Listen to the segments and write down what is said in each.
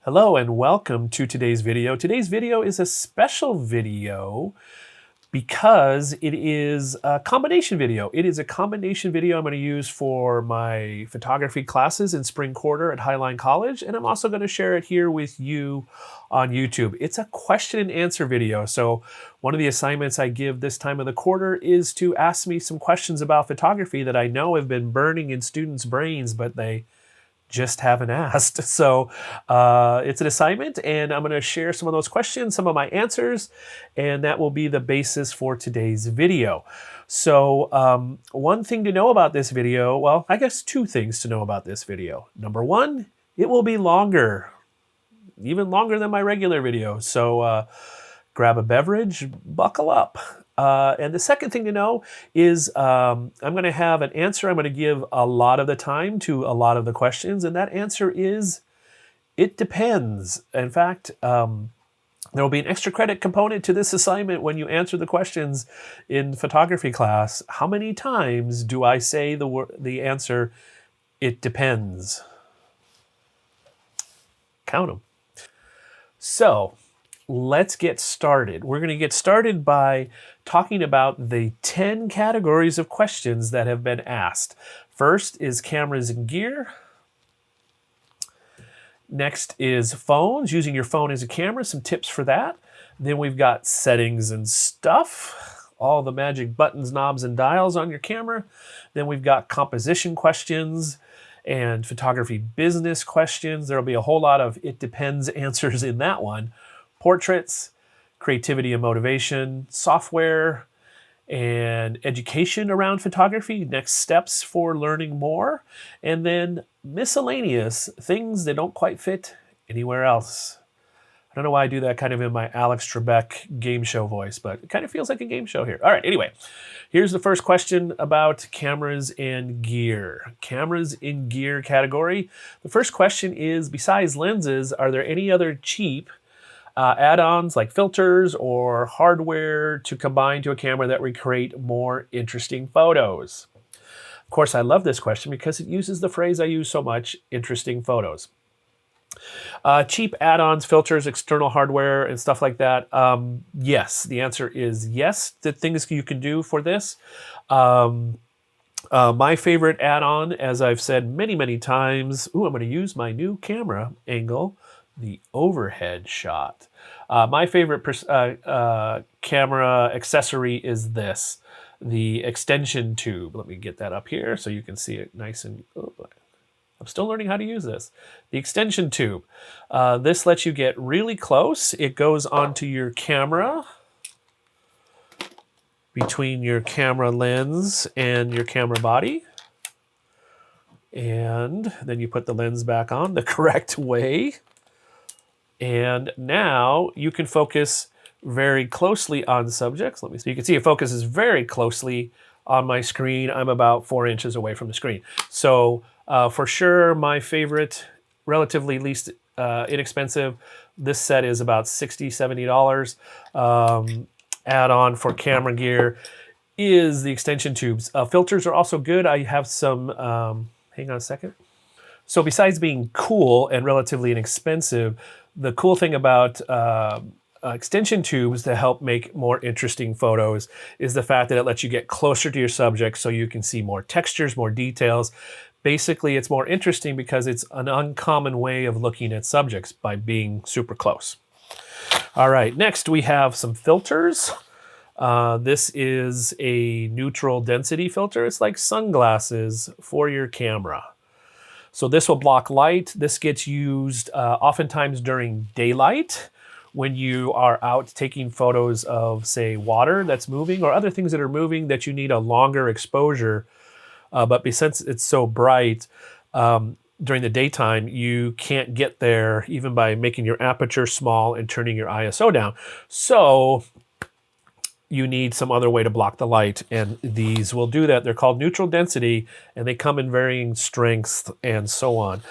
Hello and welcome to today's video. Today's video is a special video because it is a combination video. It is a combination video I'm going to use for my photography classes in spring quarter at Highline College, and I'm also going to share it here with you on YouTube. It's a question and answer video. So one of the assignments I give this time of the quarter is to ask me some questions about photography that I know have been burning in students' brains, but they just haven't asked. So it's an assignment, and I'm going to share some of those questions, some of my answers, and that will be the basis for today's video. So one thing to know about this video, well, I guess two things to know about this video. Number one, it will be longer, even longer than my regular video. So grab a beverage, buckle up. And the second thing to know is I'm going to have an answer. I'm going to give a lot of the time to a lot of the questions, and that answer is, it depends. In fact, there will be an extra credit component to this assignment when you answer the questions in photography class. How many times do I say the answer, it depends? Count them. So let's get started. We're going to get started by talking about the 10 categories of questions that have been asked. First is cameras and gear. Next is phones, using your phone as a camera, some tips for that. Then we've got settings and stuff, all the magic buttons, knobs, and dials on your camera. Then we've got composition questions and photography business questions. There'll be a whole lot of it depends answers in that one. Portraits, creativity and motivation, software, and education around photography, next steps for learning more, and then miscellaneous, things that don't quite fit anywhere else. I don't know why I do that kind of in my Alex Trebek game show voice, but it kind of feels like a game show here. All right, anyway, here's the first question about cameras and gear. Cameras in gear category. The first question is, besides lenses, are there any other cheap add-ons like filters or hardware to combine to a camera that would create more interesting photos? Of course, I love this question because it uses the phrase I use so much, interesting photos. Cheap add-ons, filters, external hardware, and stuff like that. Yes, the answer is yes. The things you can do for this. My favorite add-on, as I've said many, many times, I'm going to use my new camera angle, the overhead shot. My favorite camera accessory is this, the extension tube. Let me get that up here so you can see it nice and... I'm still learning how to use this. The extension tube. This lets you get really close. It goes onto your camera, between your camera lens and your camera body. And then you put the lens back on the correct way. And now you can focus very closely on subjects. Let me see. You can see it focuses very closely on my screen. I'm about 4 inches away from the screen. So for sure, my favorite, relatively least inexpensive, this set is about $60, $70. Add-on for camera gear is the extension tubes. Filters are also good. I have some, hang on a second. So besides being cool and relatively inexpensive, the cool thing about extension tubes to help make more interesting photos is the fact that it lets you get closer to your subject so you can see more textures, more details. Basically, it's more interesting because it's an uncommon way of looking at subjects by being super close. All right, next we have some filters. This is a neutral density filter. It's like sunglasses for your camera. So this will block light. This gets used oftentimes during daylight when you are out taking photos of, say, water that's moving or other things that are moving that you need a longer exposure. But since it's so bright during the daytime, you can't get there even by making your aperture small and turning your ISO down. So you need some other way to block the light, and these will do that. They're called neutral density, and they come in varying strengths and so on.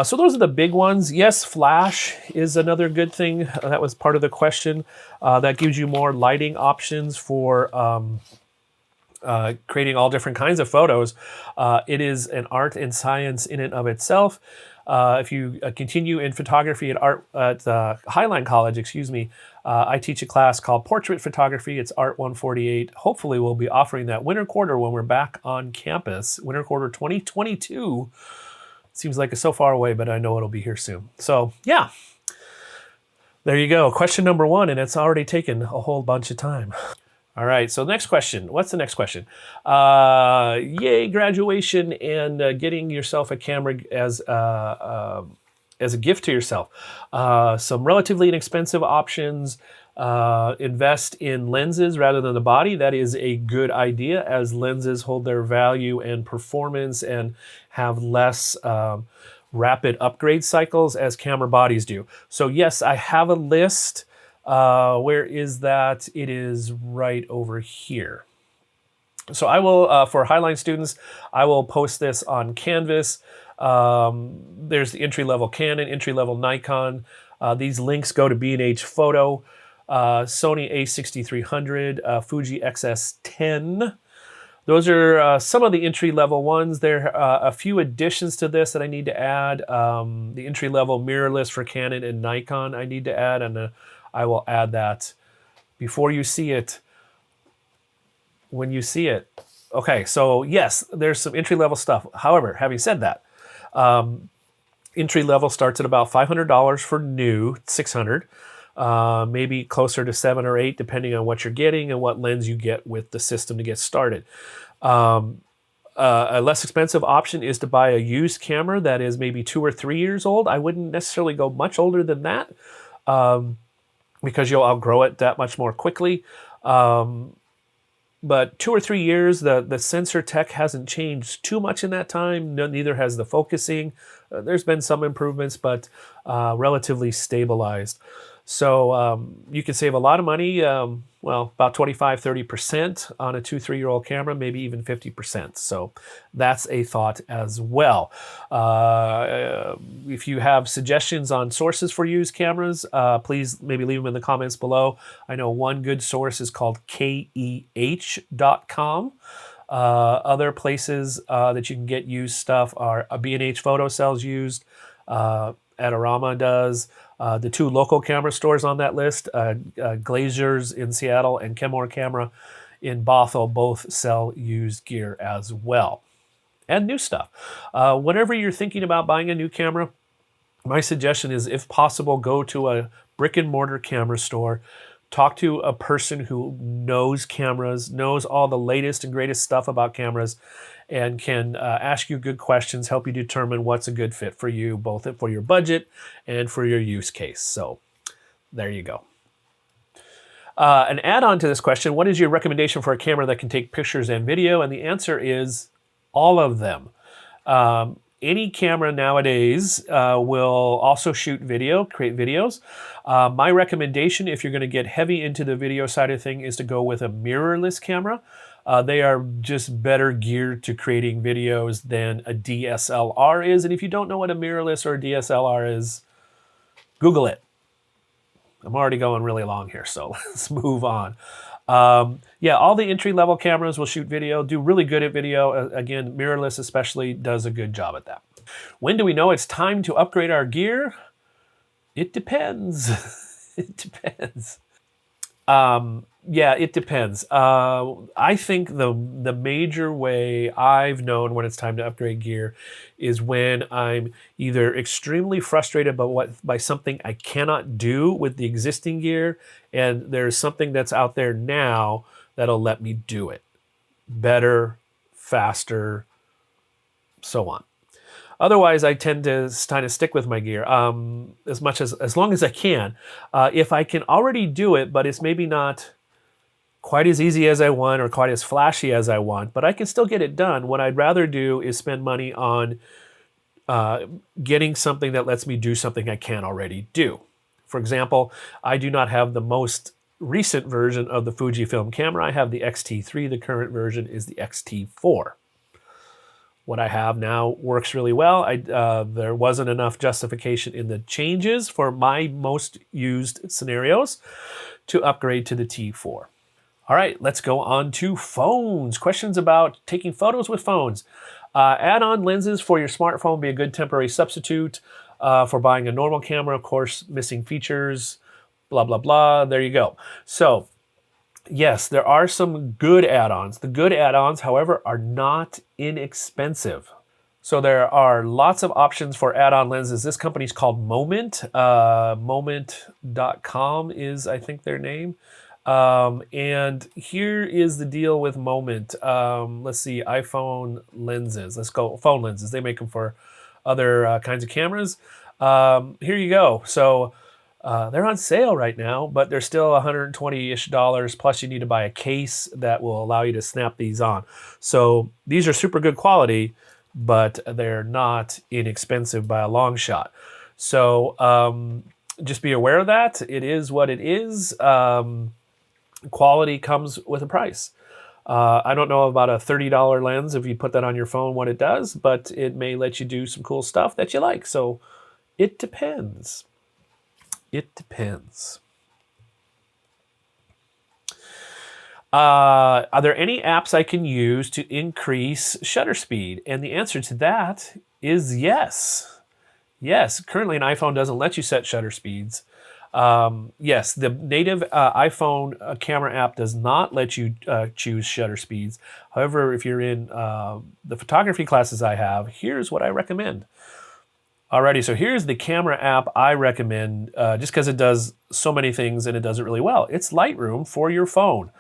So those are the big ones. Yes, flash is another good thing. That was part of the question. That gives you more lighting options for creating all different kinds of photos. It is an art and science in and of itself. If you continue in photography at Highline College, excuse me, I teach a class called Portrait Photography. It's Art 148. Hopefully, we'll be offering that winter quarter when we're back on campus. Winter quarter 2022. Seems like it's so far away, but I know it'll be here soon. So yeah, there you go. Question number 1, and it's already taken a whole bunch of time. All right, so next question. What's the next question? Yay, graduation and getting yourself a camera as a gift to yourself. Some relatively inexpensive options. Invest in lenses rather than the body. That is a good idea, as lenses hold their value and performance and have less rapid upgrade cycles as camera bodies do. So yes, I have a list. Where is that? It is right over here. So I will, for Highline students, I will post this on Canvas. There's the entry-level Canon, entry-level Nikon. These links go to B&H Photo, Sony a6300, Fuji XS10. Those are some of the entry-level ones. There are a few additions to this that I need to add. The entry-level mirrorless for Canon and Nikon I need to add, and I will add that before you see it, when you see it. Okay, so yes, there's some entry-level stuff. However, having said that, entry-level starts at about $500 for new, $600, maybe closer to 7 or 8, depending on what you're getting and what lens you get with the system to get started. A less expensive option is to buy a used camera that is maybe 2 or 3 years old. I wouldn't necessarily go much older than that, because you'll outgrow it that much more quickly. But 2 or 3 years, the sensor tech hasn't changed too much in that time. Neither has the focusing. There's been some improvements, but relatively stabilized. So you can save a lot of money, well, about 25, 30% on a 2, 3-year-old camera, maybe even 50%. So that's a thought as well. If you have suggestions on sources for used cameras, please maybe leave them in the comments below. I know one good source is called KEH.com. Other places that you can get used stuff are B&H Photo sells used, Adorama does. The 2 local camera stores on that list, Glazier's in Seattle and Kenmore Camera in Bothell, both sell used gear as well. And new stuff. Whenever you're thinking about buying a new camera, my suggestion is, if possible, go to a brick and mortar camera store. Talk to a person who knows cameras, knows all the latest and greatest stuff about cameras, and can ask you good questions, help you determine what's a good fit for you, both for your budget and for your use case. So there you go. An add-on to this question: what is your recommendation for a camera that can take pictures and video? And the answer is all of them. Any camera nowadays will also shoot video, create videos. My recommendation, if you're going to get heavy into the video side of thing, is to go with a mirrorless camera. They are just better geared to creating videos than a DSLR is. And if you don't know what a mirrorless or a DSLR is, Google it. I'm already going really long here, so let's move on. Yeah, all the entry-level cameras will shoot video, do really good at video. Again, mirrorless especially does a good job at that. When do we know it's time to upgrade our gear? It depends. It depends. Yeah, it depends. I think the major way I've known when it's time to upgrade gear is when I'm either extremely frustrated by something I cannot do with the existing gear, and there's something that's out there now that'll let me do it better, faster, so on. Otherwise, I tend to kind of stick with my gear as long as I can. If I can already do it, but it's maybe not quite as easy as I want or quite as flashy as I want, but I can still get it done. What I'd rather do is spend money on getting something that lets me do something I can't already do. For example, I do not have the most recent version of the Fujifilm camera. I have the X-T3. The current version is the X-T4. What I have now works really well. There wasn't enough justification in the changes for my most used scenarios to upgrade to the T4. All right, let's go on to phones. Questions about taking photos with phones. Add-on lenses for your smartphone would be a good temporary substitute for buying a normal camera. Of course, missing features, blah, blah, blah. There you go. So yes, there are some good add-ons. The good add-ons, however, are not inexpensive. So there are lots of options for add-on lenses. This company's called Moment. Moment.com is, I think, their name. And here is the deal with Moment. Let's see, iPhone lenses. Let's go phone lenses. They make them for other kinds of cameras. Here you go. So they're on sale right now, but they're still $120-ish. Plus, you need to buy a case that will allow you to snap these on. So these are super good quality, but they're not inexpensive by a long shot. So just be aware of that. It is what it is. Quality comes with a price. I don't know about a $30 lens if you put that on your phone what it does, but it may let you do some cool stuff that you like. So it depends. It depends. Are there any apps I can use to increase shutter speed? And the answer to that is yes. Yes, currently an iPhone doesn't let you set shutter speeds. Yes, the native iPhone camera app does not let you choose shutter speeds. However, if you're in the photography classes I have, here's what I recommend. Alrighty, so here's the camera app I recommend just because it does so many things and it does it really well. It's Lightroom for your phone.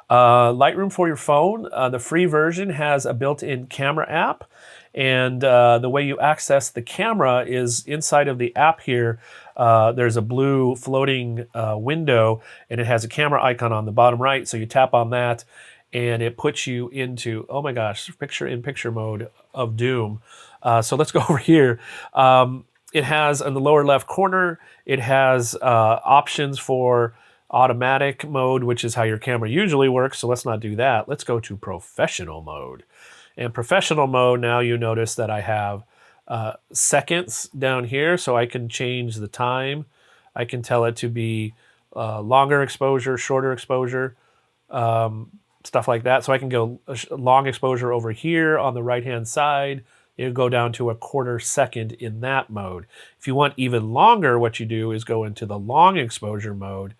Lightroom for your phone, the free version has a built-in camera app, and the way you access the camera is inside of the app here. There's a blue floating window, and it has a camera icon on the bottom right, so you tap on that, and it puts you into, oh my gosh, picture-in-picture mode of doom. So let's go over here. It has in the lower left corner, it has options for automatic mode, which is how your camera usually works. So let's not do that. Let's go to professional mode. And professional mode, now you notice that I have seconds down here, so I can change the time. I can tell it to be longer exposure, shorter exposure, stuff like that. So I can go long exposure over here on the right-hand side. It'll go down to a quarter second in that mode. If you want even longer, what you do is go into the long exposure mode.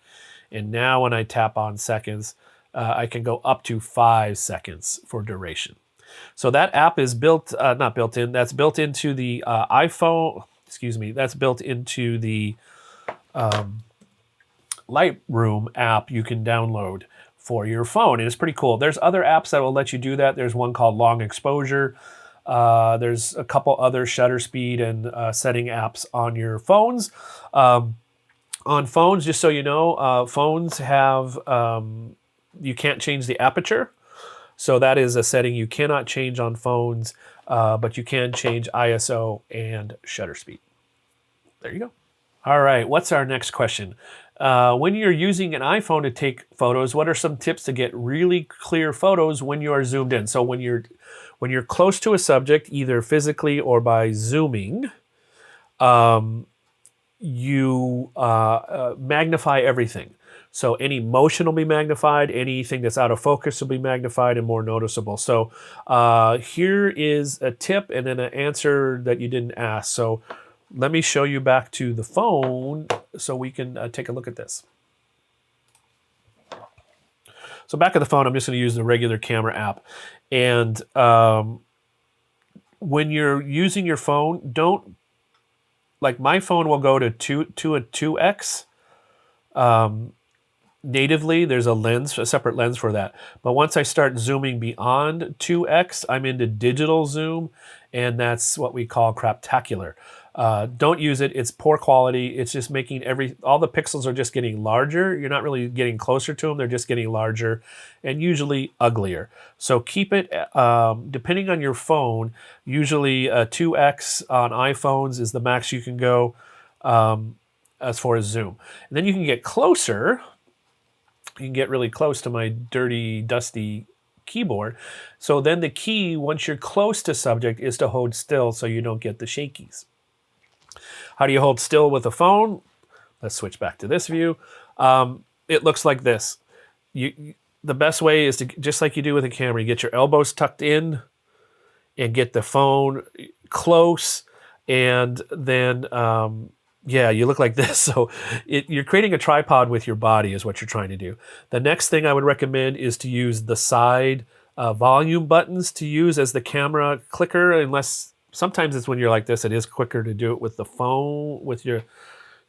And now when I tap on seconds, I can go up to 5 seconds for duration. So that app is built, not built in, that's built into the iPhone, excuse me, that's built into the Lightroom app you can download for your phone. And it's pretty cool. There's other apps that will let you do that. There's one called Long Exposure. There's a couple other shutter speed and setting apps on your phones. On phones, just so you know, phones have, you can't change the aperture. So that is a setting you cannot change on phones, but you can change ISO and shutter speed. There you go. All right, what's our next question? When you're using an iPhone to take photos, what are some tips to get really clear photos when you are zoomed in? So when you're close to a subject, either physically or by zooming, you magnify everything. So any motion will be magnified, anything that's out of focus will be magnified and more noticeable. So here is a tip and then an answer that you didn't ask. So let me show you back to the phone so we can take a look at this. So back at the phone, I'm just going to use the regular camera app. And when you're using your phone, don't, like my phone will go to 2x. Natively, there's a separate lens for that. But once I start zooming beyond 2x, I'm into digital zoom, and that's what we call craptacular. Don't use it. It's poor quality. It's just making all the pixels are just getting larger. You're not really getting closer to them. They're just getting larger and usually uglier. So keep it, depending on your phone, usually 2x on iPhones is the max you can go as far as zoom. And then you can get closer. You can get really close to my dirty, dusty keyboard. So then the key, once you're close to subject, is to hold still so you don't get the shakies. How do you hold still with a phone? Let's switch back to this view. It looks like this. The best way is to, just like you do with a camera, you get your elbows tucked in and get the phone close, and then yeah, you look like this. So you're creating a tripod with your body is what you're trying to do. The next thing I would recommend is to use the side volume buttons to use as the camera clicker, unless sometimes it's when you're like this, it is quicker to do it with the phone,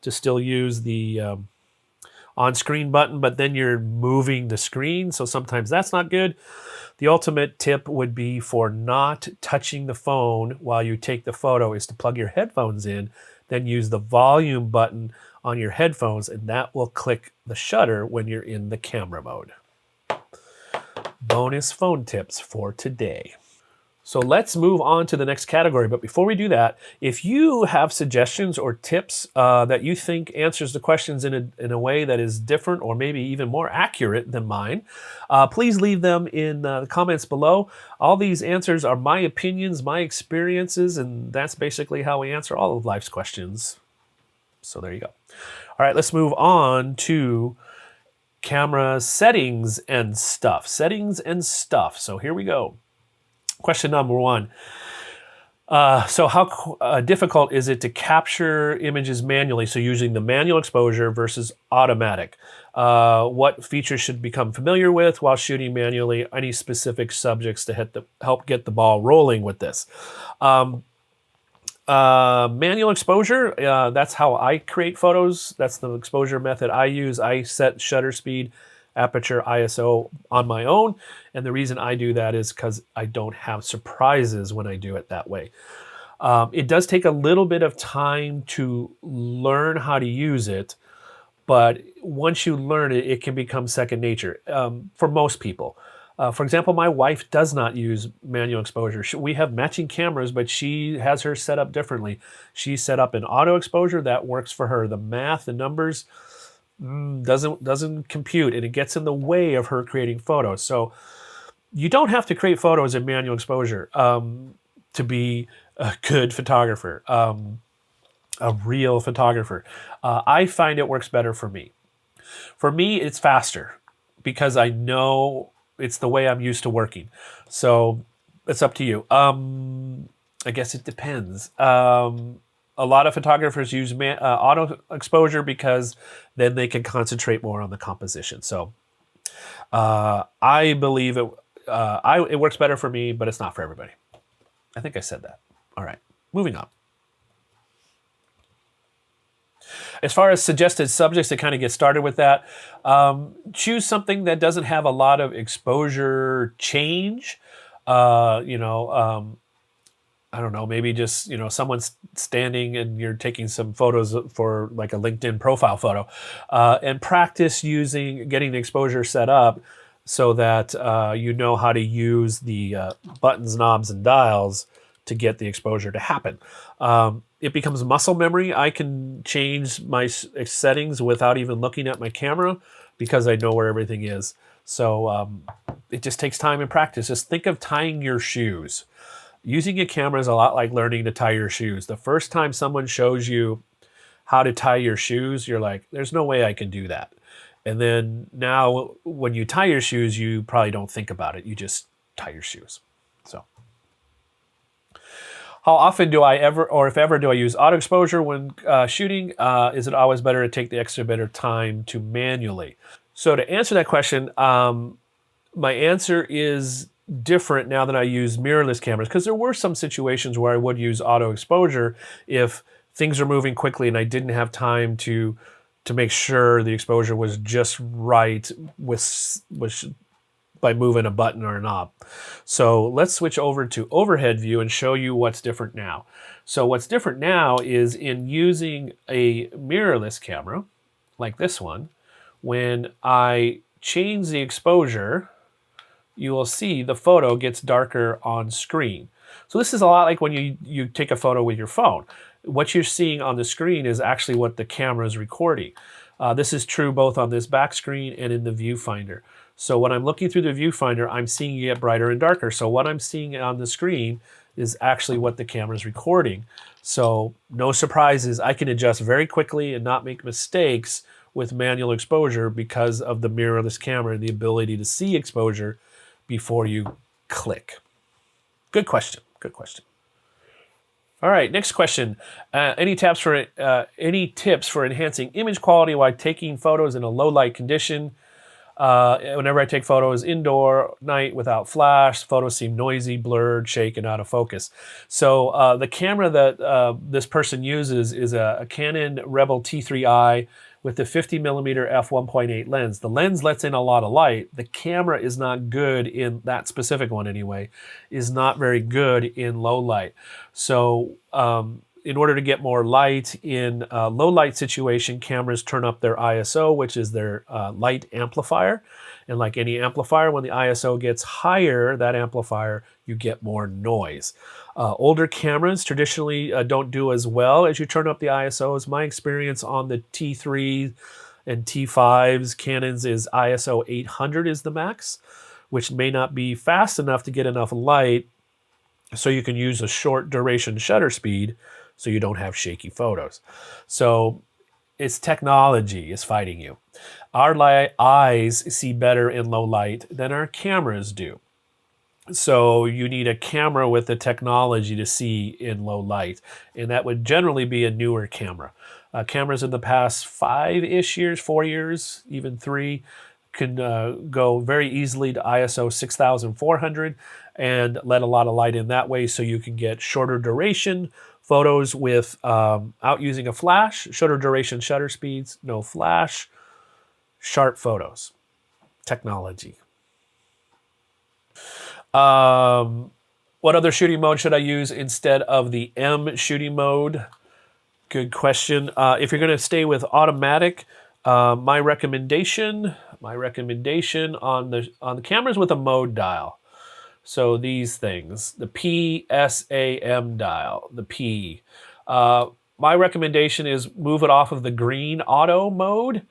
to still use the on-screen button, but then you're moving the screen, so sometimes that's not good. The ultimate tip would be for not touching the phone while you take the photo is to plug your headphones in, then use the volume button on your headphones, and that will click the shutter when you're in the camera mode. Bonus phone tips for today. So let's move on to the next category. But before we do that, if you have suggestions or tips that you think answers the questions in a way that is different or maybe even more accurate than mine, please leave them in the comments below. All these answers are my opinions, my experiences, and that's basically how we answer all of life's questions. So there you go. All right, let's move on to camera settings and stuff. Settings and stuff. So here we go. Question number one. So how difficult is it to capture images manually? So using the manual exposure versus automatic. What features should become familiar with while shooting manually? Any specific subjects to help get the ball rolling with this? Manual exposure, that's how I create photos. That's the exposure method I use. I set shutter speed, aperture, ISO on my own. And the reason I do that is because I don't have surprises when I do it that way. It does take a little bit of time to learn how to use it, but once you learn it, it can become second nature for most people. For example, my wife does not use manual exposure. We have matching cameras, but she has hers set up differently. She's set up an auto exposure that works for her. The math, the numbers, doesn't compute, and it gets in the way of her creating photos. So you don't have to create photos in manual exposure to be a good photographer, a real photographer. I find it works better for me. For me, it's faster because I know it's the way I'm used to working. So it's up to you. I guess it depends. A lot of photographers use auto exposure because then they can concentrate more on the composition. So I believe it works better for me, but it's not for everybody. I think I said that. All right, moving on. As far as suggested subjects to kind of get started with that, choose something that doesn't have a lot of exposure change. I don't know, maybe just, someone's standing and you're taking some photos for like a LinkedIn profile photo, and practice getting the exposure set up so that you know how to use the buttons, knobs, and dials to get the exposure to happen. It becomes muscle memory. I can change my settings without even looking at my camera because I know where everything is. So it just takes time and practice. Just think of tying your shoes. Using a camera is a lot like learning to tie your shoes. The first time someone shows you how to tie your shoes, you're like, there's no way I can do that. And then now when you tie your shoes, you probably don't think about it. You just tie your shoes. So how often do I ever, or if ever, do I use auto exposure when shooting? Is it always better to take the extra bit of time to manually? So to answer that question, my answer is different now that I use mirrorless cameras, because there were some situations where I would use auto exposure if things are moving quickly and I didn't have time to make sure the exposure was just right by moving a button or a knob. So let's switch over to overhead view and show you what's different now. So what's different now is in using a mirrorless camera like this one, when I change the exposure, you will see the photo gets darker on screen. So this is a lot like when you take a photo with your phone. What you're seeing on the screen is actually what the camera is recording. This is true both on this back screen and in the viewfinder. So when I'm looking through the viewfinder, I'm seeing it get brighter and darker. So what I'm seeing on the screen is actually what the camera is recording. So no surprises. I can adjust very quickly and not make mistakes with manual exposure because of the mirrorless camera and the ability to see exposure before you click. Good question. Good question. All right, next question. Any tips for enhancing image quality while taking photos in a low light condition? Whenever I take photos indoor, night, without flash, photos seem noisy, blurred, shaken, out of focus. So the camera that this person uses is a Canon Rebel T3i with the 50 millimeter f1.8 lens. The lens lets in a lot of light. The camera is not good in that specific one anyway, is not very good in low light. So in order to get more light in a low light situation, cameras turn up their ISO, which is their light amplifier. And like any amplifier, when the ISO gets higher, that amplifier, you get more noise. Older cameras traditionally don't do as well as you turn up the ISOs. My experience on the T3 and T5s, Canons is ISO 800 is the max, which may not be fast enough to get enough light so you can use a short duration shutter speed so you don't have shaky photos. So it's technology is fighting you. Our eyes see better in low light than our cameras do. So you need a camera with the technology to see in low light, and that would generally be a newer camera. Cameras in the past 5-ish years, 4 years, even 3, can go very easily to ISO 6400 and let a lot of light in that way, so you can get shorter duration photos without using a flash, shorter duration shutter speeds, no flash, sharp photos. Technology. What other shooting mode should I use instead of the M shooting mode? Good question. If you're going to stay with automatic, my recommendation on the cameras with a mode dial. So these things, the PSAM dial, the P. My recommendation is move it off of the green auto mode.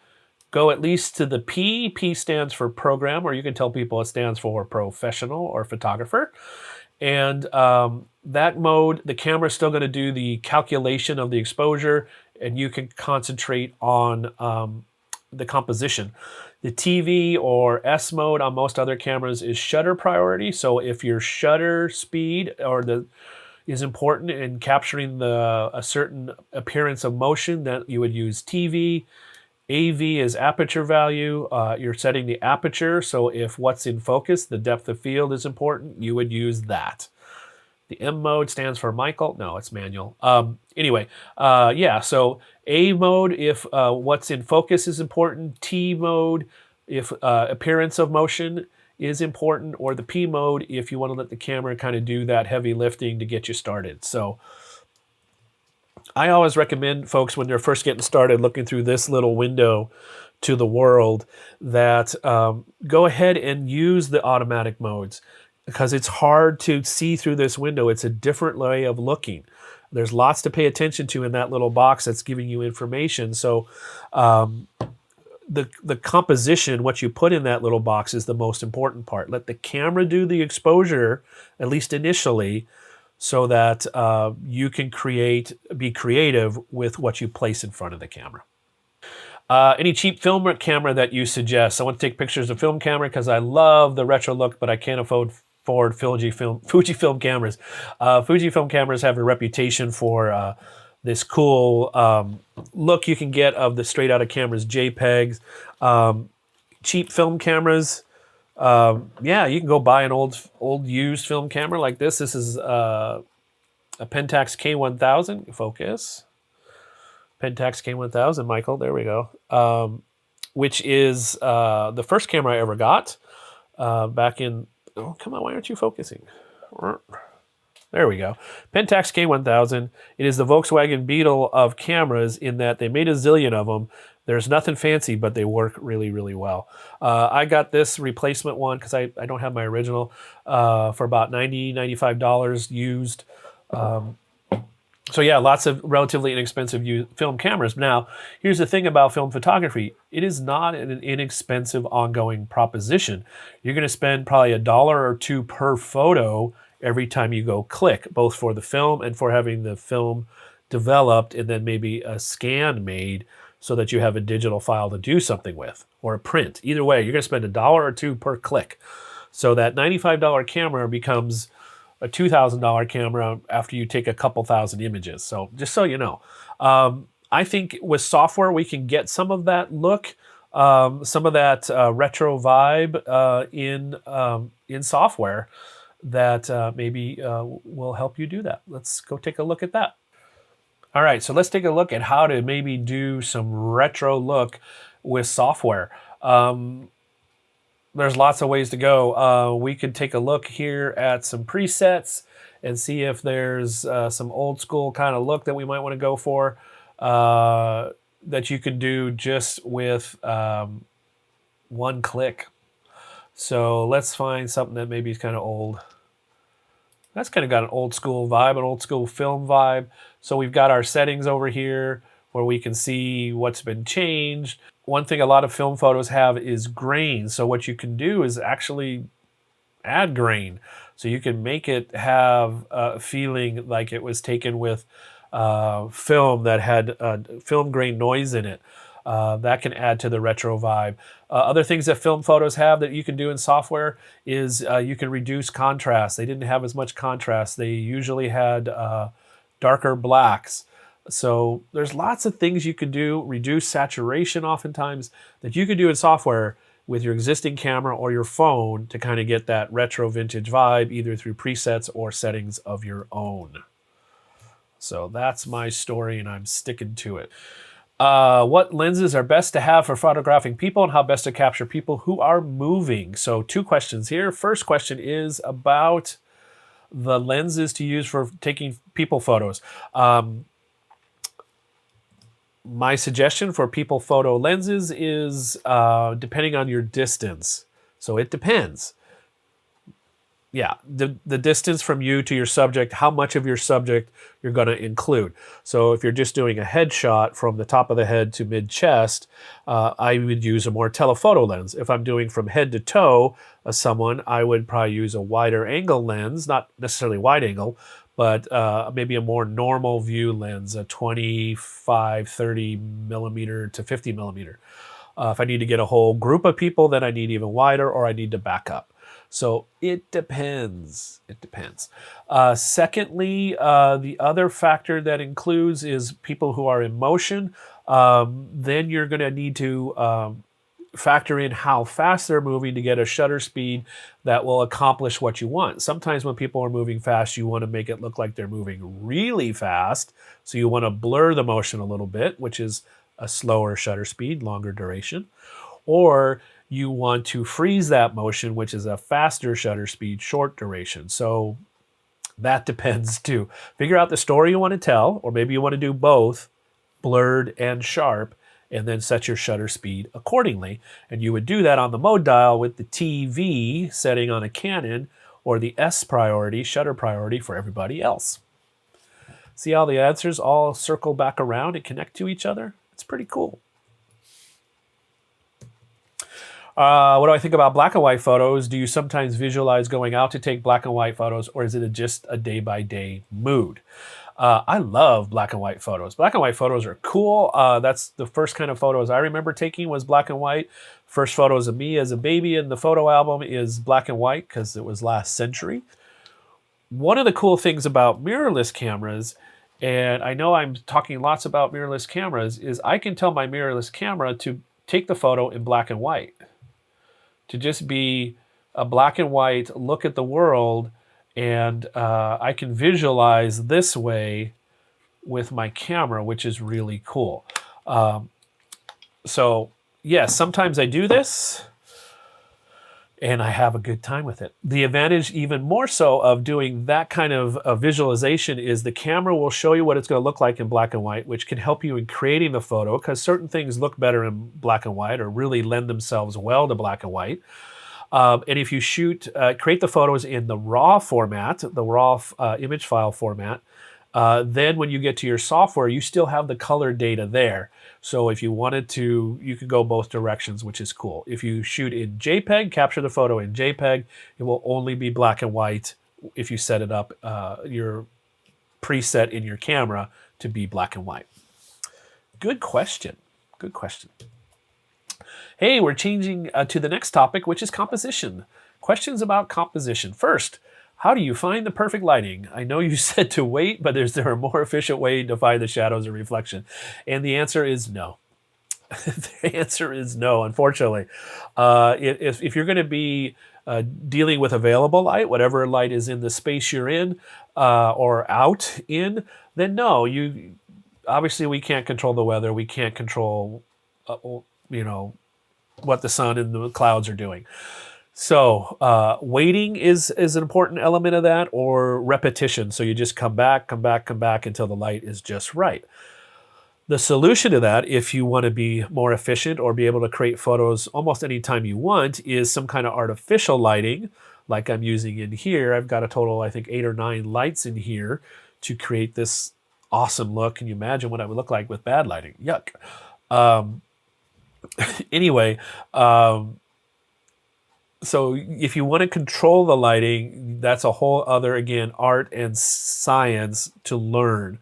Go at least to the P. P stands for program, or you can tell people it stands for professional or photographer. And that mode, the camera is still going to do the calculation of the exposure, and you can concentrate on the composition. The TV or S mode on most other cameras is shutter priority. So if your shutter speed is important in capturing a certain appearance of motion, then you would use TV. AV is aperture value. You're setting the aperture. So if what's in focus, the depth of field is important, you would use that. The M mode stands for Michael. No, it's manual. Anyway, yeah, so A mode if what's in focus is important. T mode if appearance of motion is important. Or the P mode if you want to let the camera kind of do that heavy lifting to get you started. So I always recommend folks when they're first getting started looking through this little window to the world that go ahead and use the automatic modes, because it's hard to see through this window. It's a different way of looking. There's lots to pay attention to in that little box that's giving you information. So the composition, what you put in that little box, is the most important part. Let the camera do the exposure, at least initially, so that you can be creative with what you place in front of the camera. Any cheap film camera that you suggest? I want to take pictures of film camera because I love the retro look, but I can't afford Fujifilm cameras. Fujifilm cameras have a reputation for this cool look you can get of the straight out of cameras JPEGs. Cheap film cameras, yeah, you can go buy an old used film camera like this. This is a Pentax K1000. Focus. Pentax K1000, Michael. There we go. Which is the first camera I ever got back in. Oh, come on! Why aren't you focusing? There we go. Pentax K1000. It is the Volkswagen Beetle of cameras in that they made a zillion of them. There's nothing fancy, but they work really, really well. I got this replacement one because I don't have my original for about $90, $95 used. So yeah, lots of relatively inexpensive film cameras. Now, here's the thing about film photography. It is not an inexpensive ongoing proposition. You're going to spend probably $1 or $2 per photo every time you go click, both for the film and for having the film developed and then maybe a scan made so that you have a digital file to do something with, or a print. Either way, you're going to spend $1 or $2 per click. So that $95 camera becomes a $2,000 camera after you take a couple thousand images. So just so you know, I think with software we can get some of that look, some of that retro vibe in software that maybe will help you do that. Let's go take a look at that. All right, so let's take a look at how to maybe do some retro look with software. There's lots of ways to go. We could take a look here at some presets and see if there's some old school kind of look that we might want to go for that you can do just with one click. So let's find something that maybe is kind of old. That's kind of got an old school vibe, an old school film vibe. So we've got our settings over here where we can see what's been changed. One thing a lot of film photos have is grain. So what you can do is actually add grain. So you can make it have a feeling like it was taken with film that had film grain noise in it. That can add to the retro vibe. Other things that film photos have that you can do in software is you can reduce contrast. They didn't have as much contrast. They usually had darker blacks. So there's lots of things you could do. Reduce saturation oftentimes that you could do in software with your existing camera or your phone to kind of get that retro vintage vibe either through presets or settings of your own. So that's my story and I'm sticking to it. What lenses are best to have for photographing people and how best to capture people who are moving? So 2 questions here. First question is about the lenses to use for taking people photos. My suggestion for people photo lenses is depending on your distance. So it depends. Yeah, the distance from you to your subject, how much of your subject you're going to include. So if you're just doing a headshot from the top of the head to mid-chest, I would use a more telephoto lens. If I'm doing from head to toe someone, I would probably use a wider angle lens, not necessarily wide angle, but maybe a more normal view lens, a 25, 30 millimeter to 50 millimeter. If I need to get a whole group of people, then I need even wider or I need to back up. So it depends. It depends. Secondly, the other factor that includes is people who are in motion. Then you're going to need to factor in how fast they're moving to get a shutter speed that will accomplish what you want. Sometimes when people are moving fast, you want to make it look like they're moving really fast. So you want to blur the motion a little bit, which is a slower shutter speed, longer duration. Or you want to freeze that motion, which is a faster shutter speed, short duration. So that depends too. Figure out the story you want to tell, or maybe you want to do both, blurred and sharp, and then set your shutter speed accordingly. And you would do that on the mode dial with the TV setting on a Canon or the S priority, shutter priority for everybody else. See how the answers all circle back around and connect to each other? It's pretty cool. What do I think about black and white photos? Do you sometimes visualize going out to take black and white photos, or is it just a day-by-day mood? I love black and white photos. Black and white photos are cool. That's the first kind of photos I remember taking was black and white. First photos of me as a baby in the photo album is black and white because it was last century. One of the cool things about mirrorless cameras, and I know I'm talking lots about mirrorless cameras, is I can tell my mirrorless camera to take the photo in black and white. To just be a black and white look at the world, and I can visualize this way with my camera, which is really cool. So yes, sometimes I do this, and I have a good time with it. The advantage even more so of doing that kind of visualization is the camera will show you what it's going to look like in black and white, which can help you in creating the photo because certain things look better in black and white or really lend themselves well to black and white. And if you create the photos in the RAW format, the RAW image file format, then when you get to your software, you still have the color data there. So if you wanted to, you could go both directions, which is cool. If you shoot in JPEG, capture the photo in JPEG, it will only be black and white if you set it up, your preset in your camera to be black and white. Good question. Good question. Hey, we're changing to the next topic, which is composition. Questions about composition. First, How do you find the perfect lighting? I know you said to wait, but is there a more efficient way to find the shadows and reflection? And the answer is no. The answer is no, unfortunately. If you're going to be dealing with available light, whatever light is in the space you're in or out in, then no. You obviously we can't control the weather. We can't control, you know, what the sun and the clouds are doing. So waiting is an important element of that, or repetition. So you just come back, come back, come back until the light is just right. The solution to that, if you want to be more efficient or be able to create photos almost anytime you want, is some kind of artificial lighting, like I'm using in here. I've got a total, I think, 8 or 9 lights in here to create this awesome look. Can you imagine what I would look like with bad lighting? Yuck. Anyway, so if you want to control the lighting, that's a whole other, again, art and science to learn.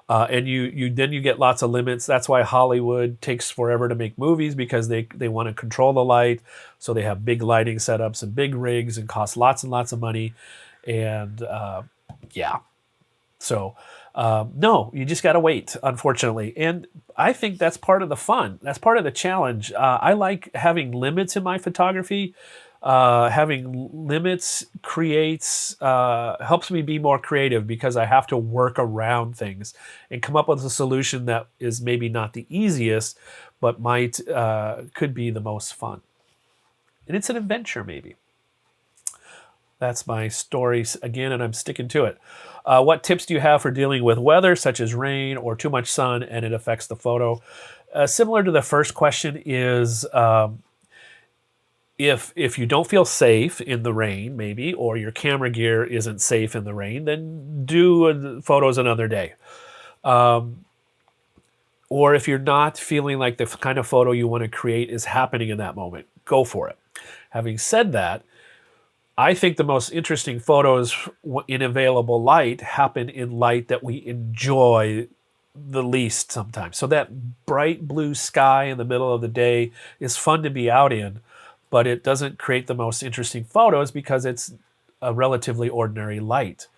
And you then you get lots of limits. That's why Hollywood takes forever to make movies, because they want to control the light. So they have big lighting setups and big rigs and cost lots and lots of money. And yeah, so no, you just got to wait, unfortunately. And I think that's part of the fun. That's part of the challenge. I like having limits in my photography. Having limits creates helps me be more creative, because I have to work around things and come up with a solution that is maybe not the easiest, but might could be the most fun. And it's an adventure, maybe. That's my story again, and I'm sticking to it. What tips do you have for dealing with weather, such as rain or too much sun, and it affects the photo? Similar to the first question is, if you don't feel safe in the rain, maybe, or your camera gear isn't safe in the rain, then do photos another day. Or if you're not feeling like the kind of photo you want to create is happening in that moment, go for it. Having said that, I think the most interesting photos in available light happen in light that we enjoy the least sometimes. So that bright blue sky in the middle of the day is fun to be out in, but it doesn't create the most interesting photos because it's a relatively ordinary light.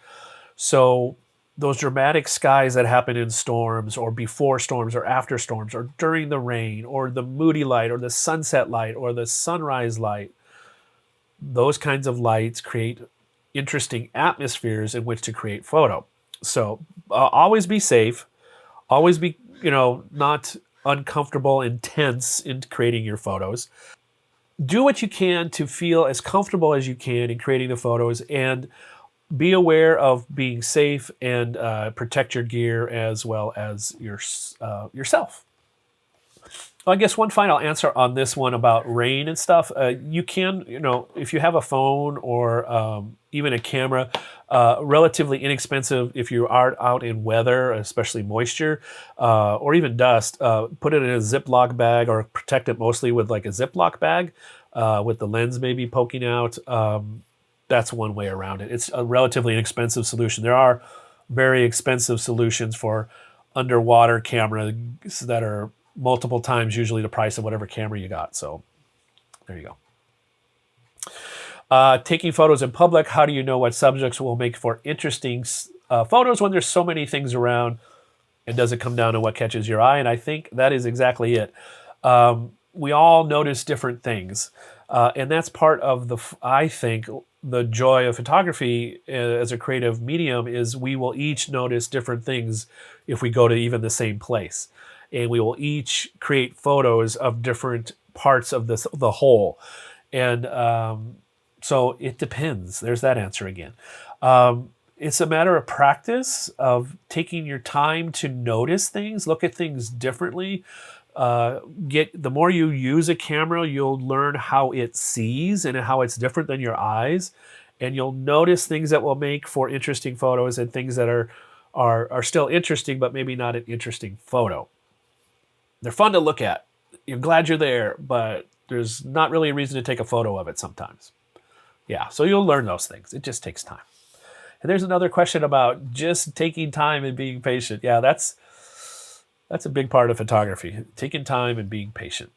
So those dramatic skies that happen in storms or before storms or after storms or during the rain or the moody light or the sunset light or the sunrise light, those kinds of lights create interesting atmospheres in which to create photo. So always be safe, always be, not uncomfortable and tense in creating your photos. Do what you can to feel as comfortable as you can in creating the photos, and be aware of being safe and protect your gear as well as yourself. Well, I guess one final answer on this one about rain and stuff. You can, if you have a phone or even a camera, relatively inexpensive if you are out in weather, especially moisture or even dust, put it in a Ziploc bag or protect it mostly with like a Ziploc bag with the lens maybe poking out. That's one way around it. It's a relatively inexpensive solution. There are very expensive solutions for underwater cameras that are multiple times usually the price of whatever camera you got. So there you go. Taking photos in public, how do you know what subjects will make for interesting photos when there's so many things around? And does it come down to what catches your eye? And I think that is exactly it. We all notice different things. And that's part of I think, the joy of photography as a creative medium is we will each notice different things if we go to even the same place. And we will each create photos of different parts of the whole. And so it depends. There's that answer again. It's a matter of practice, of taking your time to notice things, look at things differently. The more you use a camera, you'll learn how it sees and how it's different than your eyes. And you'll notice things that will make for interesting photos and things that are still interesting, but maybe not an interesting photo. They're fun to look at. You're glad you're there, but there's not really a reason to take a photo of it sometimes. Yeah, so you'll learn those things. It just takes time. And there's another question about just taking time and being patient. Yeah, that's a big part of photography, taking time and being patient.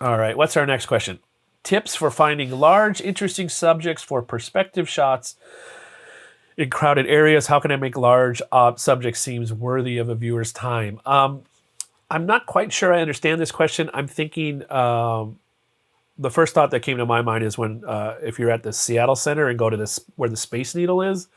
All right, what's our next question? tips for finding large, interesting subjects for perspective shots in crowded areas. How can I make large subjects seems worthy of a viewer's time? I'm not quite sure I understand this question. I'm thinking the first thought that came to my mind is when if you're at the Seattle Center and go to this where the Space Needle is,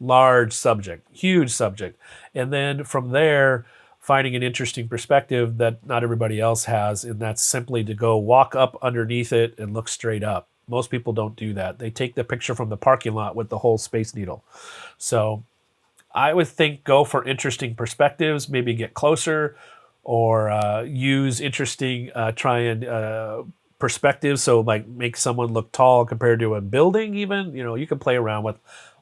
large subject, huge subject, and then from there finding an interesting perspective that not everybody else has, and that's simply to go walk up underneath it and look straight up. Most people don't do that. They take the picture from the parking lot with the whole Space Needle. So I would think go for interesting perspectives, maybe get closer or use interesting, try and perspectives. So like make someone look tall compared to a building even. You know, you can play around with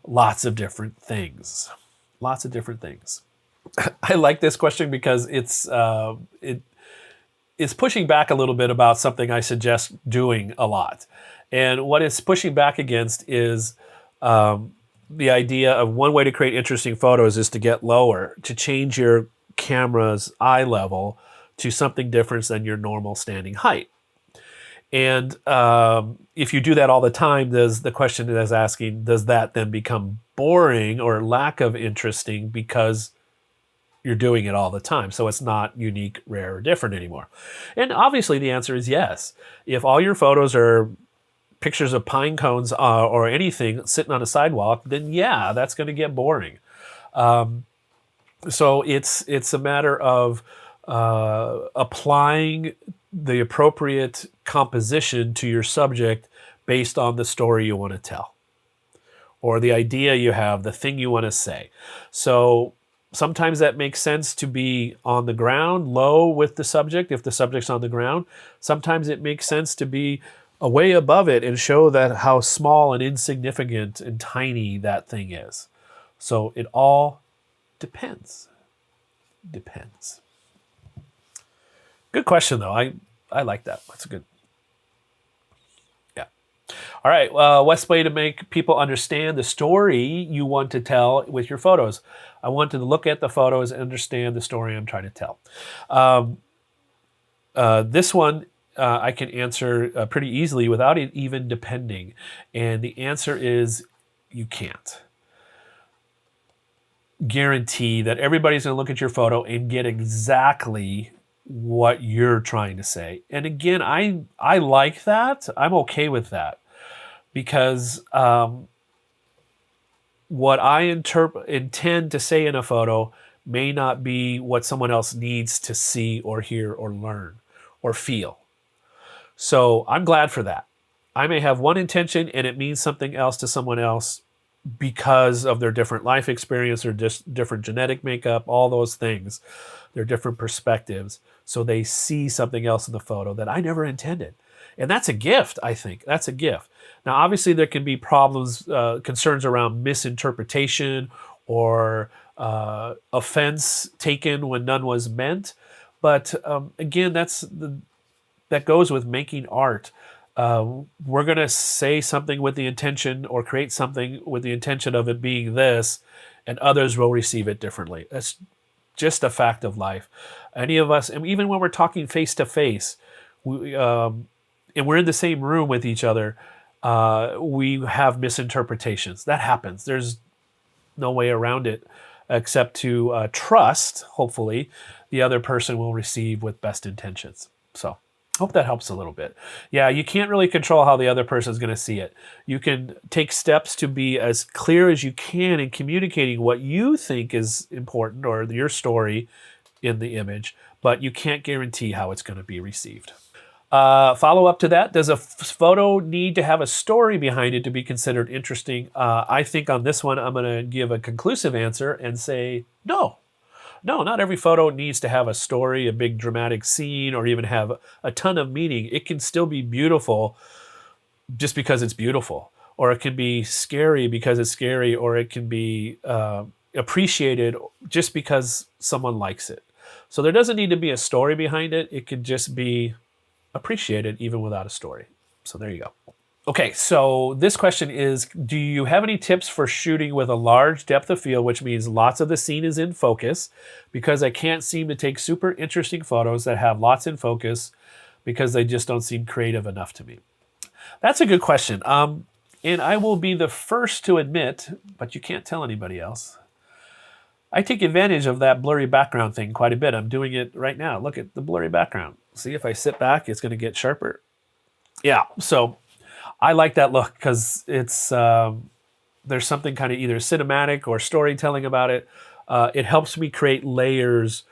lots of different things. Lots of different things. I like this question because it's pushing back a little bit about something I suggest doing a lot. And what it's pushing back against is the idea of one way to create interesting photos is to get lower, to change your camera's eye level to something different than your normal standing height. And if you do that all the time, the question is asking, does that then become boring or lack of interesting because you're doing it all the time? So it's not unique, rare, or different anymore. And obviously the answer is yes. If all your photos are pictures of pine cones or anything sitting on a sidewalk, then yeah, that's going to get boring. So it's a matter of applying the appropriate composition to your subject based on the story you want to tell or the idea you have, the thing you want to say. So sometimes that makes sense to be on the ground, low with the subject, if the subject's on the ground. Sometimes it makes sense to be way above it and show that how small and insignificant and tiny that thing is. So it all depends. Depends. Good question, though. I like that. That's a good. Yeah. All right. What's way to make people understand the story you want to tell with your photos? I want to look at the photos and understand the story I'm trying to tell. This one I can answer pretty easily without it even depending. And the answer is you can't guarantee that everybody's going to look at your photo and get exactly what you're trying to say. And again, I like that. I'm okay with that because what I intend to say in a photo may not be what someone else needs to see or hear or learn or feel. So I'm glad for that. I may have one intention and it means something else to someone else because of their different life experience or just different genetic makeup, all those things, their different perspectives. So they see something else in the photo that I never intended. And that's a gift, I think. That's a gift. Now, obviously, there can be problems, concerns around misinterpretation or offense taken when none was meant. But again, that goes with making art. We're going to say something with the intention or create something with the intention of it being this, and others will receive it differently. That's just a fact of life. Any of us, and even when we're talking face to face, and we're in the same room with each other, we have misinterpretations. That happens. There's no way around it except to trust, hopefully, the other person will receive with best intentions. So hope that helps a little bit. Yeah, you can't really control how the other person is going to see it. You can take steps to be as clear as you can in communicating what you think is important or your story in the image, but you can't guarantee how it's going to be received. Follow up to that, does a photo need to have a story behind it to be considered interesting? I think on this one, I'm going to give a conclusive answer and say no. No, not every photo needs to have a story, a big dramatic scene, or even have a ton of meaning. It can still be beautiful just because it's beautiful, or it can be scary because it's scary, or it can be appreciated just because someone likes it. So there doesn't need to be a story behind it. It could just be appreciated even without a story. So there you go. Okay, so this question is, do you have any tips for shooting with a large depth of field, which means lots of the scene is in focus, because I can't seem to take super interesting photos that have lots in focus because they just don't seem creative enough to me? That's a good question. And I will be the first to admit, but you can't tell anybody else. I take advantage of that blurry background thing quite a bit. I'm doing it right now. Look at the blurry background. See, if I sit back, it's going to get sharper. Yeah, so I like that look because it's there's something kind of either cinematic or storytelling about it. It helps me create layers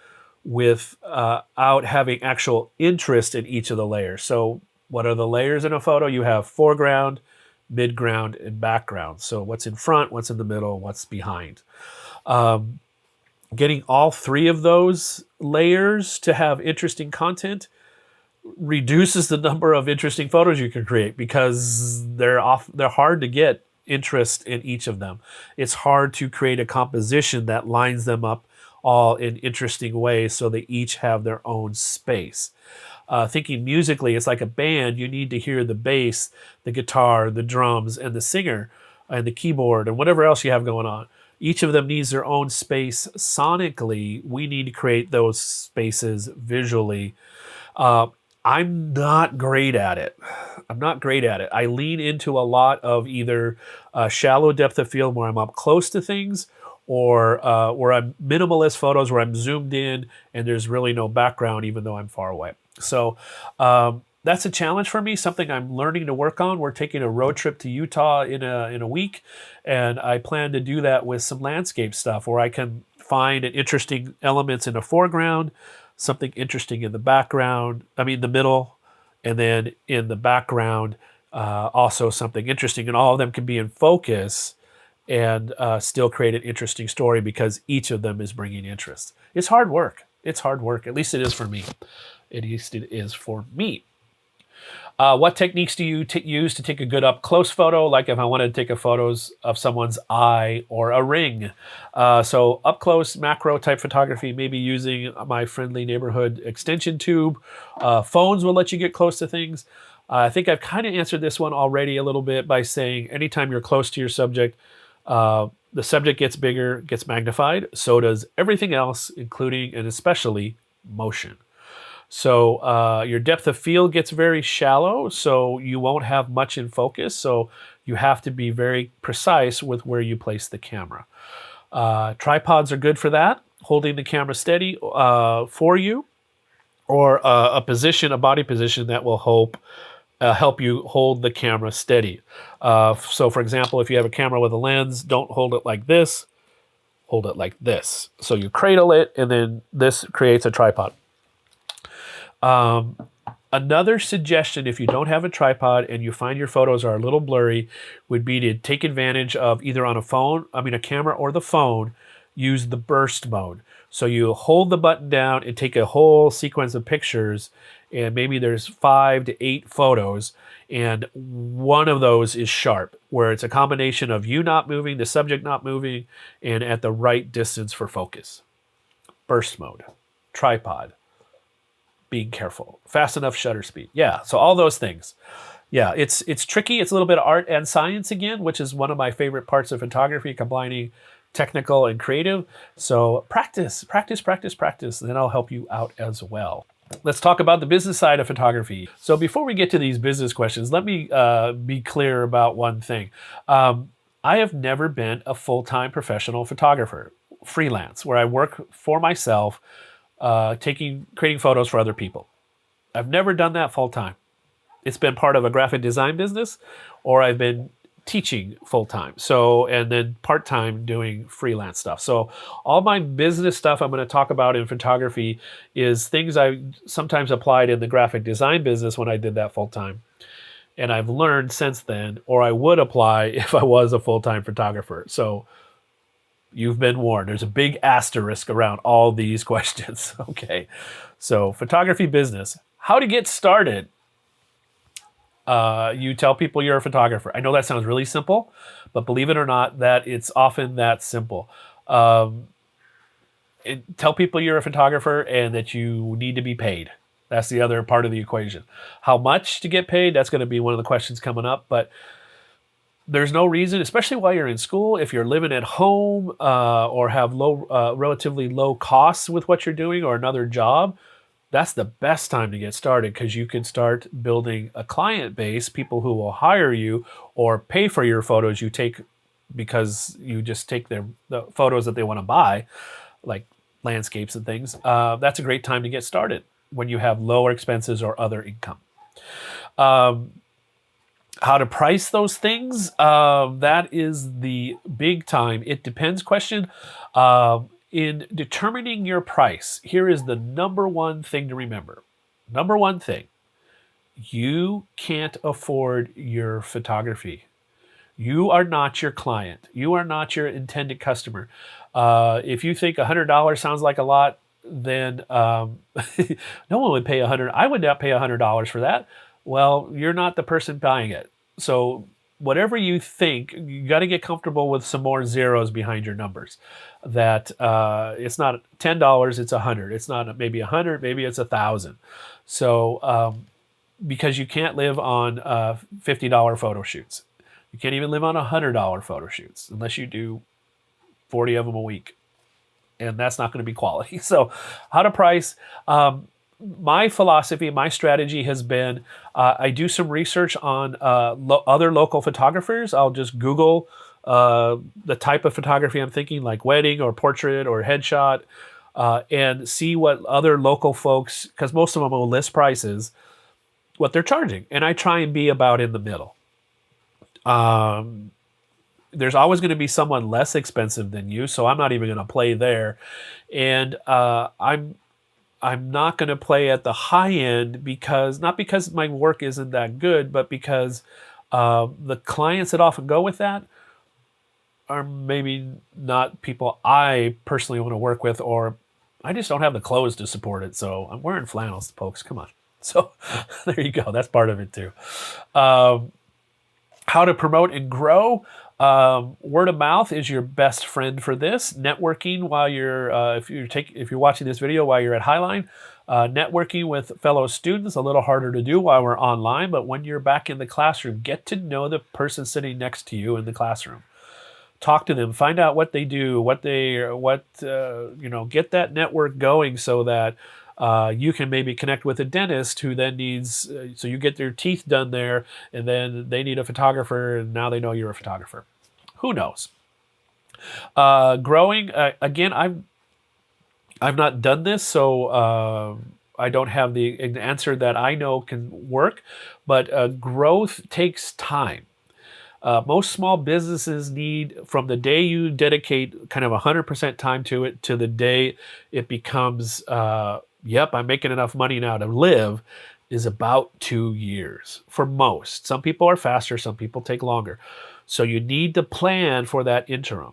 without having actual interest in each of the layers. So, what are the layers in a photo? You have foreground, midground, and background. So, what's in front, what's in the middle, what's behind. Getting all three of those layers to have interesting content reduces the number of interesting photos you can create because they're hard to get interest in each of them. It's hard to create a composition that lines them up all in interesting ways so they each have their own space. Thinking musically, it's like a band. You need to hear the bass, the guitar, the drums, and the singer, and the keyboard, and whatever else you have going on. Each of them needs their own space sonically. We need to create those spaces visually. I'm not great at it. I lean into a lot of either shallow depth of field where I'm up close to things, or where I'm minimalist photos where I'm zoomed in and there's really no background even though I'm far away. So that's a challenge for me, something I'm learning to work on. We're taking a road trip to Utah in a week, and I plan to do that with some landscape stuff where I can find an interesting elements in the foreground, something interesting in the background, the middle, and then in the background, also something interesting. And all of them can be in focus and still create an interesting story because each of them is bringing interest. It's hard work. At least it is for me. What techniques do you use to take a good up close photo? Like if I wanted to take a photos of someone's eye or a ring. So up close macro type photography, maybe using my friendly neighborhood extension tube. Phones will let you get close to things. I think I've kind of answered this one already a little bit by saying anytime you're close to your subject, the subject gets bigger, gets magnified. So does everything else, including and especially motion. So your depth of field gets very shallow, so you won't have much in focus. So you have to be very precise with where you place the camera. Tripods are good for that, holding the camera steady for you, or a body position that will help you hold the camera steady. So for example, if you have a camera with a lens, don't hold it like this, hold it like this. So you cradle it, and then this creates a tripod. Another suggestion, if you don't have a tripod and you find your photos are a little blurry, would be to take advantage of either on a camera or the phone, use the burst mode. So you hold the button down and take a whole sequence of pictures, and maybe there's 5 to 8 photos, and one of those is sharp, where it's a combination of you not moving, the subject not moving, and at the right distance for focus. Burst mode, tripod, being careful, fast enough shutter speed. Yeah, so all those things. Yeah, it's tricky. It's a little bit of art and science again, which is one of my favorite parts of photography, combining technical and creative. So practice, and then I'll help you out as well. Let's talk about the business side of photography. So before we get to these business questions, let me be clear about one thing. I have never been a full-time professional photographer, freelance, where I work for myself, creating photos for other people. I've never done that full time. It's been part of a graphic design business, or I've been teaching full time. So, and then part time doing freelance stuff. So all my business stuff I'm going to talk about in photography is things I sometimes applied in the graphic design business when I did that full time. And I've learned since then, or I would apply if I was a full-time photographer. So you've been warned. There's a big asterisk around all these questions. Okay. So photography business, how to get started. You tell people you're a photographer. I know that sounds really simple, but believe it or not, that it's often that simple. Tell people you're a photographer and that you need to be paid. That's the other part of the equation. How much to get paid? That's going to be one of the questions coming up, but there's no reason, especially while you're in school, if you're living at home or have relatively low costs with what you're doing or another job, that's the best time to get started because you can start building a client base, people who will hire you or pay for your photos you take because you just take the photos that they want to buy, like landscapes and things. That's a great time to get started when you have lower expenses or other income. Um, how to price those things? That is the big time. It depends question. In determining your price, here is the number one thing to remember. Number one thing, you can't afford your photography. You are not your client. You are not your intended customer. If you think $100 sounds like a lot, then no one would pay 100. I would not pay $100 for that. Well, you're not the person buying it. So whatever you think, you got to get comfortable with some more zeros behind your numbers. That it's not $10, it's 100. It's not maybe 100, maybe it's 1,000. So because you can't live on $50 photo shoots. You can't even live on $100 photo shoots unless you do 40 of them a week. And that's not going to be quality. So how to price. My philosophy, my strategy has been I do some research on other local photographers. I'll just Google the type of photography I'm thinking, like wedding or portrait or headshot, and see what other local folks, because most of them will list prices, what they're charging. And I try and be about in the middle. There's always going to be someone less expensive than you, so I'm not even going to play there. And I'm not going to play at the high end because not because my work isn't that good, but because the clients that often go with that are maybe not people I personally want to work with, or I just don't have the clothes to support it. So I'm wearing flannels, folks. Come on. So there you go. That's part of it too. How to promote and grow. Word of mouth is your best friend for this. Networking while you're if you're watching this video while you're at Highline, networking with fellow students, a little harder to do while we're online, but when you're back in the classroom, get to know the person sitting next to you in the classroom. Talk to them, find out what they do, get that network going so that you can maybe connect with a dentist who then needs, so you get their teeth done there, and then they need a photographer, and now they know you're a photographer. Who knows? Growing, again, I've not done this, so I don't have the answer that I know can work, but growth takes time. Most small businesses need, from the day you dedicate kind of 100% time to it to the day it becomes, yep, I'm making enough money now to live, is about 2 years for most. Some people are faster, some people take longer. So you need to plan for that interim.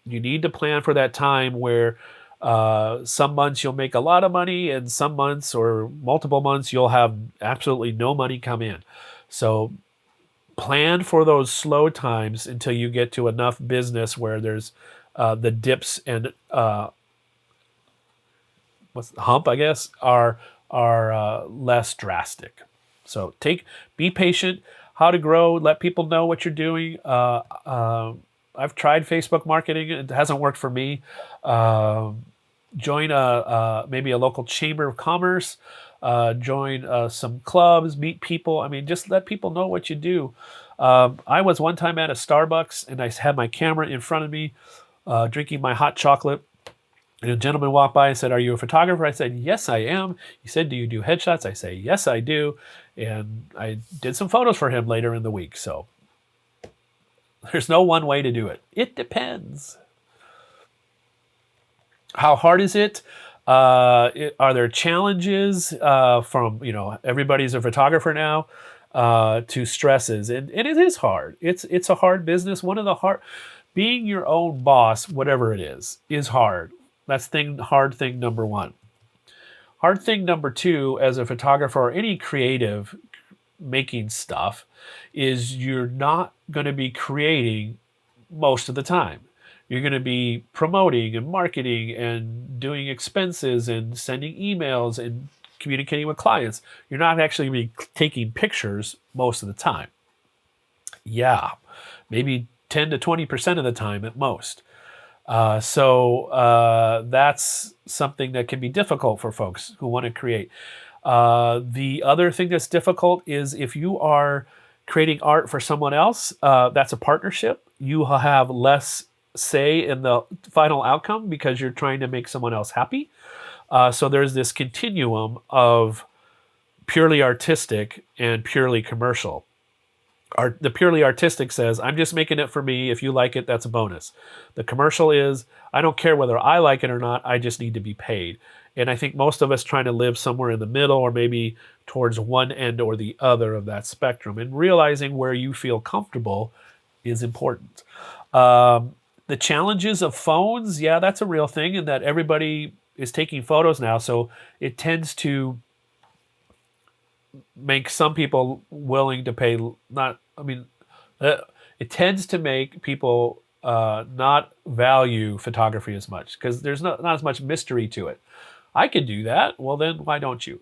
You need to plan for that time where some months you'll make a lot of money, and some months or multiple months you'll have absolutely no money come in. So plan for those slow times until you get to enough business where there's the dips and what's the hump, I guess, are less drastic. So be patient. How to grow, let people know what you're doing. I've tried Facebook marketing. It hasn't worked for me. Join maybe a local chamber of commerce. Join some clubs, meet people. I mean, just let people know what you do. I was one time at a Starbucks and I had my camera in front of me, drinking my hot chocolate. And a gentleman walked by and said, "Are you a photographer?" I said, "Yes, I am." He said, "Do you do headshots?" I say, "Yes, I do." And I did some photos for him later in the week. So there's no one way to do it. It depends. How hard is it? Are there challenges from, everybody's a photographer now, to stresses? And it is hard. It's a hard business. Being your own boss, whatever it is hard. That's hard thing number one. Hard thing number two, as a photographer or any creative making stuff, is you're not going to be creating most of the time. You're going to be promoting and marketing and doing expenses and sending emails and communicating with clients. You're not actually going to be taking pictures most of the time. Yeah, maybe 10 to 20% of the time at most. That's something that can be difficult for folks who want to create. The other thing that's difficult is if you are creating art for someone else, that's a partnership. You will have less say in the final outcome because you're trying to make someone else happy. So there's this continuum of purely artistic and purely commercial. The purely artistic says, I'm just making it for me. If you like it, that's a bonus. The commercial is, I don't care whether I like it or not. I just need to be paid. And I think most of us trying to live somewhere in the middle or maybe towards one end or the other of that spectrum. And realizing where you feel comfortable is important. The challenges of phones, yeah, that's a real thing in that everybody is taking photos now. So it tends to make some people willing to pay not I mean it tends to make people not value photography as much because there's not as much mystery to it. I could do that. Well, then why don't you?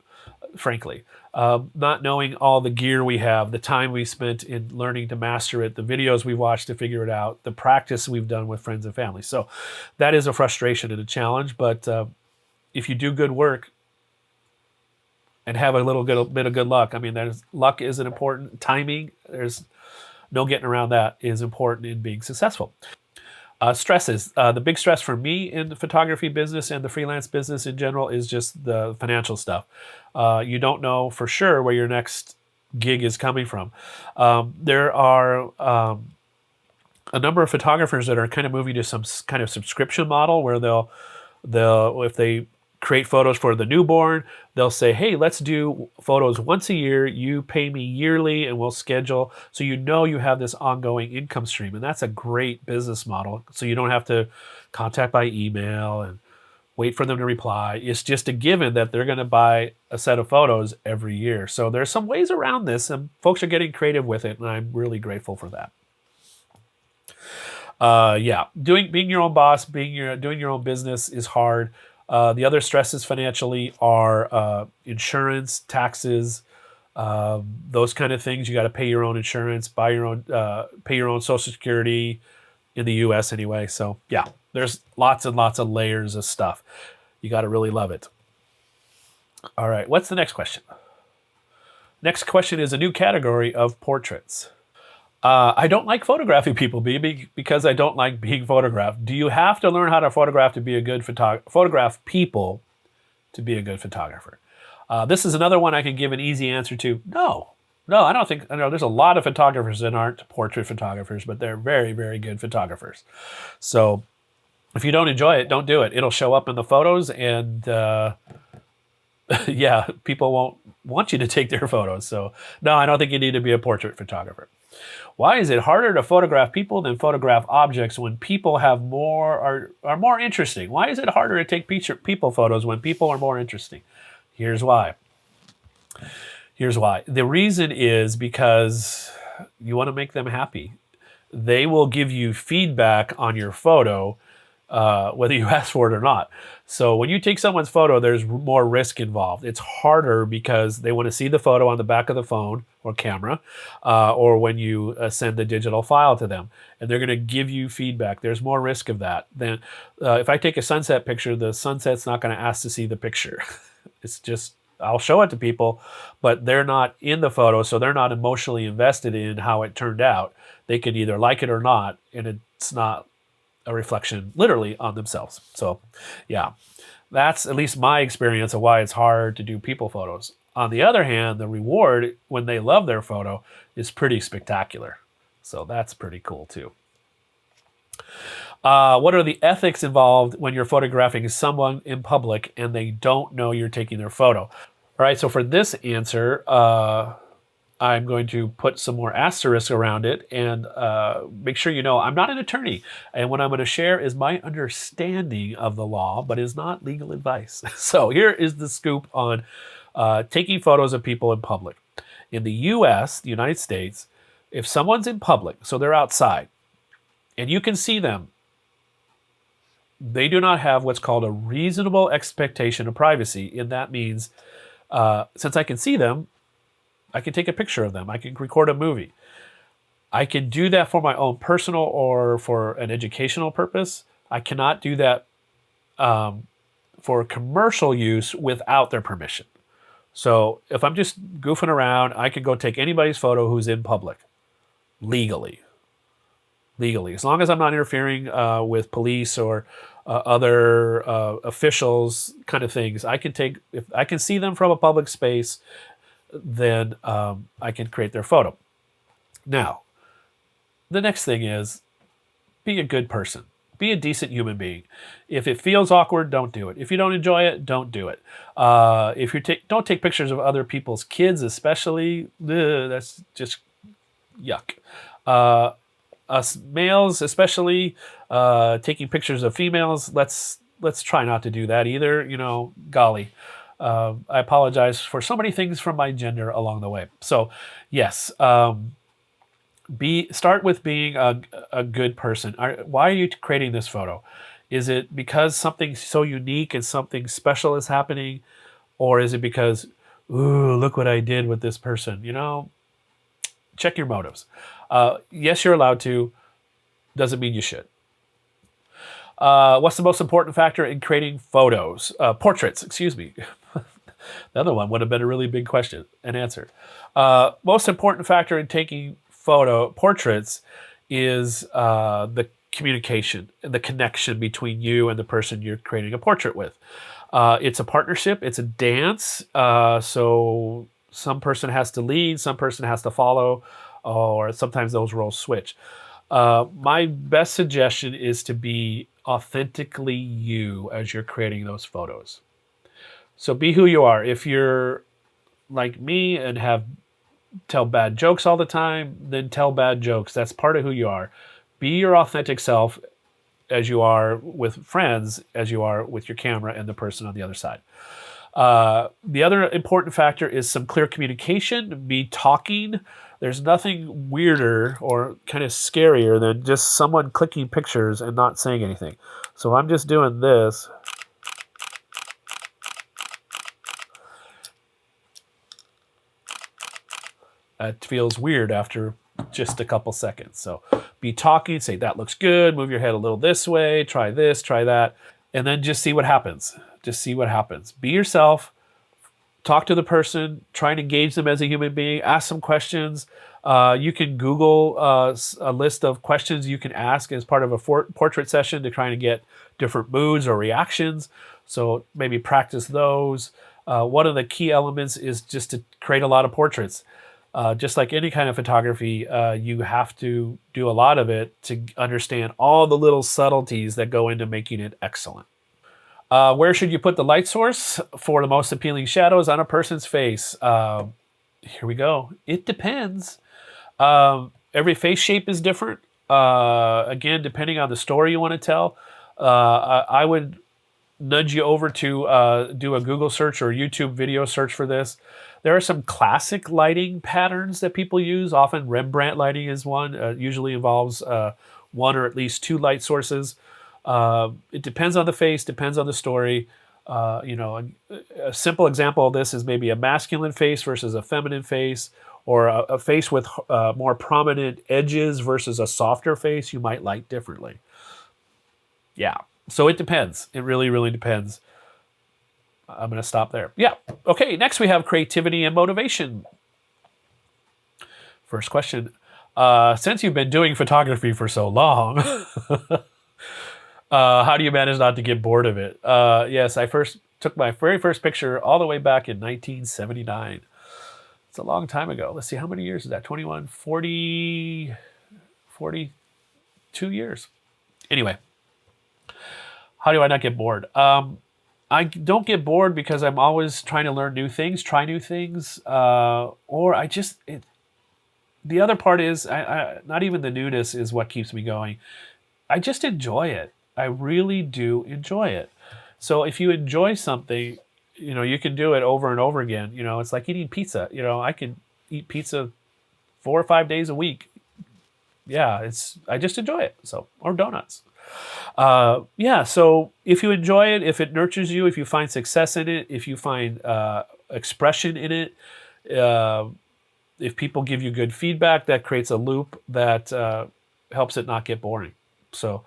Frankly, not knowing all the gear we have, the time we spent in learning to master it, the videos we watched to figure it out, the practice we've done with friends and family. So that is a frustration and a challenge. But if you do good work, and have a bit of good luck. I mean, there's luck isn't important. Timing, there's no getting around that, is important in being successful. Stresses. The big stress for me in the photography business and the freelance business in general is just the financial stuff. You don't know for sure where your next gig is coming from. There are a number of photographers that are kind of moving to some kind of subscription model where they'll if they create photos for the newborn, they'll say, hey, let's do photos once a year. You pay me yearly and we'll schedule. So you know you have this ongoing income stream. And that's a great business model. So you don't have to contact by email and wait for them to reply. It's just a given that they're going to buy a set of photos every year. So there's some ways around this and folks are getting creative with it. And I'm really grateful for that. Yeah, being your own boss, doing your own business is hard. The other stresses financially are insurance, taxes, those kind of things. You got to pay your own insurance, pay your own Social Security in the U.S. anyway. So yeah, there's lots and lots of layers of stuff. You got to really love it. All right, what's the next question? Next question is a new category of portraits. I don't like photographing people, because I don't like being photographed. Do you have to learn how to photograph to be a good photograph people to be a good photographer? This is another one I can give an easy answer to. No, I don't think. I know there's a lot of photographers that aren't portrait photographers, but they're very, very good photographers. So if you don't enjoy it, don't do it. It'll show up in the photos, and yeah, people won't want you to take their photos. So no, I don't think you need to be a portrait photographer. Why is it harder to photograph people than photograph objects when people are more interesting? Why is it harder to take people photos when people are more interesting? Here's why. The reason is because you want to make them happy. They will give you feedback on your photo, whether you ask for it or not. So when you take someone's photo, there's more risk involved. It's harder because they want to see the photo on the back of the phone or camera, or when you send the digital file to them, and they're going to give you feedback. There's more risk of that than if I take a sunset picture, the sunset's not going to ask to see the picture. It's just, I'll show it to people, but they're not in the photo, so they're not emotionally invested in how it turned out. They can either like it or not, and it's not a reflection literally on themselves. So yeah, that's at least my experience of why it's hard to do people photos. On the other hand, the reward when they love their photo is pretty spectacular. So that's pretty cool too. What are the ethics involved when you're photographing someone in public and they don't know you're taking their photo? All right, so for this answer, I'm going to put some more asterisks around it and make sure you know I'm not an attorney. And what I'm going to share is my understanding of the law, but is not legal advice. So here is the scoop on taking photos of people in public. In the US, the United States, if someone's in public, so they're outside, and you can see them, they do not have what's called a reasonable expectation of privacy. And that means, since I can see them, I can take a picture of them. I can record a movie. I can do that for my own personal or for an educational purpose. I cannot do that for commercial use without their permission. So if I'm just goofing around, I can go take anybody's photo who's in public legally. Legally, as long as I'm not interfering with police or other officials, kind of things, I can take. If I can see them from a public space, then I can create their photo. Now, the next thing is be a good person. Be a decent human being. If it feels awkward, don't do it. If you don't enjoy it, don't do it. If you don't take pictures of other people's kids, especially, that's just yuck. Us males, especially, taking pictures of females, let's try not to do that either. Golly, I apologize for so many things from my gender along the way. So, yes. Start with being a good person. Why are you creating this photo? Is it because something so unique and something special is happening, or is it because, ooh, look what I did with this person? Check your motives. Yes, you're allowed to. Doesn't mean you should. What's the most important factor in creating photos? Portraits, excuse me. The other one would have been a really big question and answer. Most important factor in taking portraits is the communication and the connection between you and the person you're creating a portrait with. It's a partnership. It's a dance. So some person has to lead, some person has to follow, or sometimes those roles switch. My best suggestion is to be authentically you as you're creating those photos. So be who you are. If you're like me and tell bad jokes all the time, then tell bad jokes. That's part of who you are. Be your authentic self as you are with friends, as you are with your camera and the person on the other side. The other important factor is some clear communication. Be talking. There's nothing weirder or kind of scarier than just someone clicking pictures and not saying anything. So I'm just doing this. It feels weird after just a couple seconds. So be talking, say that looks good, move your head a little this way, try this, try that, and then just see what happens. Just see what happens. Be yourself, talk to the person, try and engage them as a human being, ask some questions. You can Google a list of questions you can ask as part of a portrait session to try and get different moods or reactions. So maybe practice those. One of the key elements is just to create a lot of portraits. Just like any kind of photography, you have to do a lot of it to understand all the little subtleties that go into making it excellent. Where should you put the light source for the most appealing shadows on a person's face? Here we go. It depends. Every face shape is different. Again, depending on the story you want to tell, I would nudge you over to do a Google search or YouTube video search for this. There are some classic lighting patterns that people use. Often Rembrandt lighting is one. Usually involves one or at least two light sources. It depends on the face, depends on the story. A simple example of this is maybe a masculine face versus a feminine face, or a face with more prominent edges versus a softer face you might light differently. Yeah, so it depends. It really, really depends. I'm going to stop there. Yeah. Okay, next we have creativity and motivation. First question. Since you've been doing photography for so long, how do you manage not to get bored of it? Yes, I took my very first picture all the way back in 1979. It's a long time ago. Let's see, how many years is that? 21, 40, 42 years. Anyway, how do I not get bored? I don't get bored because I'm always trying to learn new things, try new things, or the other part is, not even the newness is what keeps me going. I just enjoy it. I really do enjoy it. So if you enjoy something, you can do it over and over again. It's like eating pizza. I can eat pizza 4 or 5 days a week. Yeah, I just enjoy it. So, or donuts. So if you enjoy it, if it nurtures you, if you find success in it, if you find expression in it, if people give you good feedback, that creates a loop that helps it not get boring. So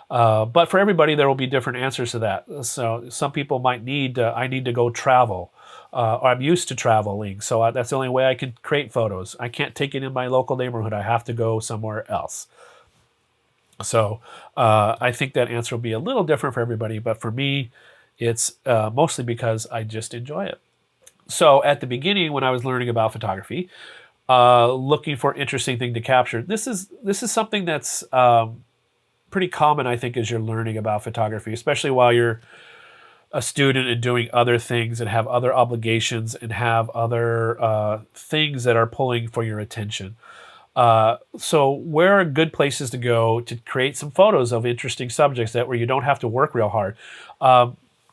But for everybody, there will be different answers to that. So some people might need, I need to go travel, or I'm used to traveling. So that's the only way I can create photos. I can't take it in my local neighborhood. I have to go somewhere else. So I think that answer will be a little different for everybody. But for me, it's mostly because I just enjoy it. So at the beginning, when I was learning about photography, looking for interesting thing to capture, this is something that's pretty common, I think, as you're learning about photography, especially while you're a student and doing other things and have other obligations and have other things that are pulling for your attention. So where are good places to go to create some photos of interesting subjects that where you don't have to work real hard?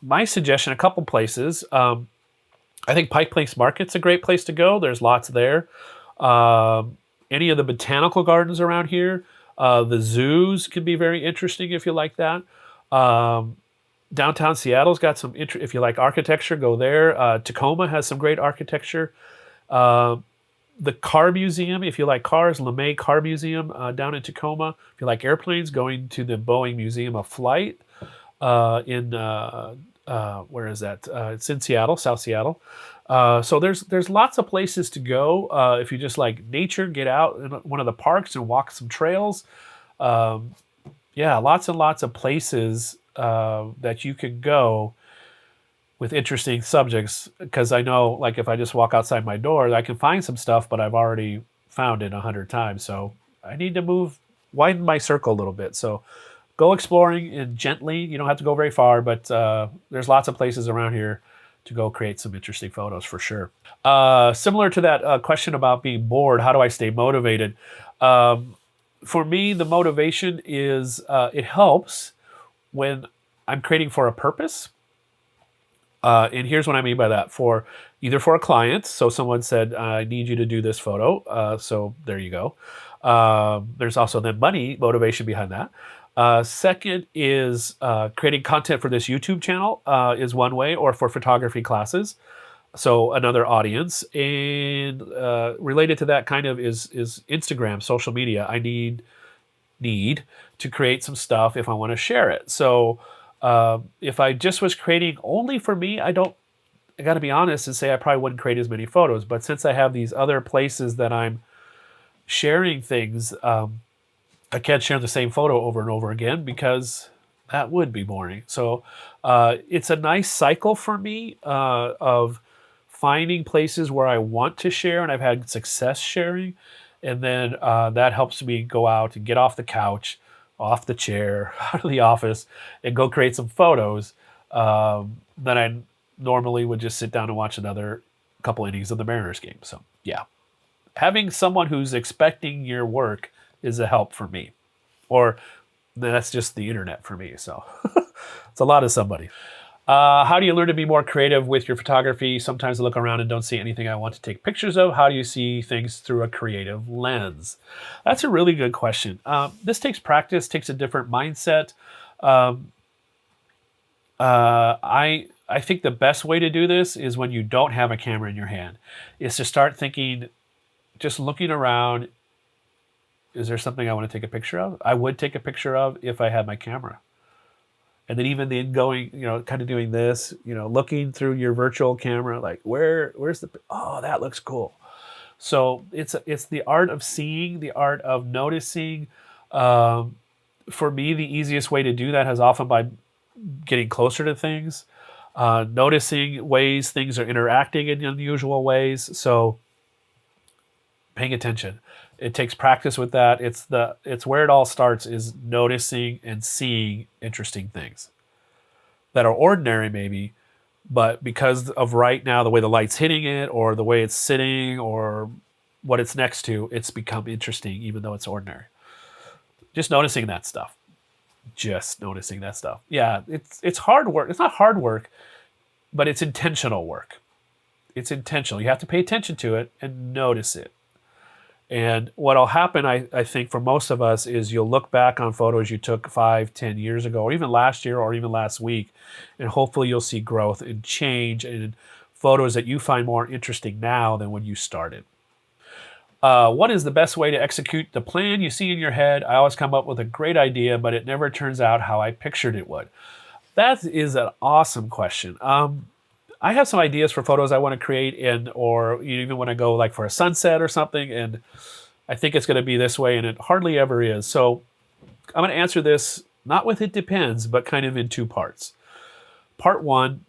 My suggestion, a couple places. I think Pike Place Market's a great place to go. There's lots there. Any of the botanical gardens around here. The zoos can be very interesting if you like that. Downtown Seattle's got some, if you like architecture, go there. Tacoma has some great architecture. The Car Museum, if you like cars, LeMay Car Museum down in Tacoma. If you like airplanes, going to the Boeing Museum of Flight in, where is that? It's in Seattle, South Seattle. So there's lots of places to go. If you just like nature, get out in one of the parks and walk some trails. Yeah, lots and lots of places that you could go with interesting subjects. Because I know, like, if I just walk outside my door, I can find some stuff, but I've already found it 100 times. So I need to widen my circle a little bit. So go exploring and gently. You don't have to go very far, but there's lots of places around here to go create some interesting photos for sure. Similar to that question about being bored, how do I stay motivated? For me, the motivation is it helps when I'm creating for a purpose. And here's what I mean by that. Either for a client, so someone said, I need you to do this photo. So there you go. There's also then money motivation behind that. Second is creating content for this YouTube channel is one way, or for photography classes. So another audience. And related to that kind of is Instagram, social media. I need to create some stuff if I want to share it. So if I just was creating only for me, I got to be honest and say I probably wouldn't create as many photos. But since I have these other places that I'm sharing things, I can't share the same photo over and over again because that would be boring. So it's a nice cycle for me of finding places where I want to share and I've had success sharing. And then that helps me go out and get off the couch, off the chair, out of the office, and go create some photos that I normally would just sit down and watch another couple innings of the Mariners game. So yeah, having someone who's expecting your work is a help for me. Or that's just the internet for me. So it's a lot of somebody. How do you learn to be more creative with your photography? Sometimes I look around and don't see anything I want to take pictures of. How do you see things through a creative lens? That's a really good question. This takes practice, takes a different mindset. I think the best way to do this is when you don't have a camera in your hand, is to start thinking, just looking around, is there something I want to take a picture of? I would take a picture of if I had my camera. And then even then going, kind of doing this, looking through your virtual camera, like where's that looks cool. So it's the art of seeing, the art of noticing. For me, the easiest way to do that has often by getting closer to things, noticing ways things are interacting in unusual ways. So paying attention. It takes practice with that. It's where it all starts, is noticing and seeing interesting things that are ordinary maybe, but because of right now the way the light's hitting it or the way it's sitting or what it's next to, it's become interesting even though it's ordinary. Just noticing that stuff. Yeah, it's hard work. It's not hard work, but it's intentional work. It's intentional. You have to pay attention to it and notice it. And what'll happen, I think, for most of us is you'll look back on photos you took 5-10 years ago, or even last year, or even last week, and hopefully you'll see growth and change in photos that you find more interesting now than when you started. What is the best way to execute the plan you see in your head? I always come up with a great idea, but it never turns out how I pictured it would. That is an awesome question. I have some ideas for photos I want to create, or you even want to go like for a sunset or something, and I think it's going to be this way, and it hardly ever is. So I'm going to answer this not with it depends, but kind of in two parts. Part one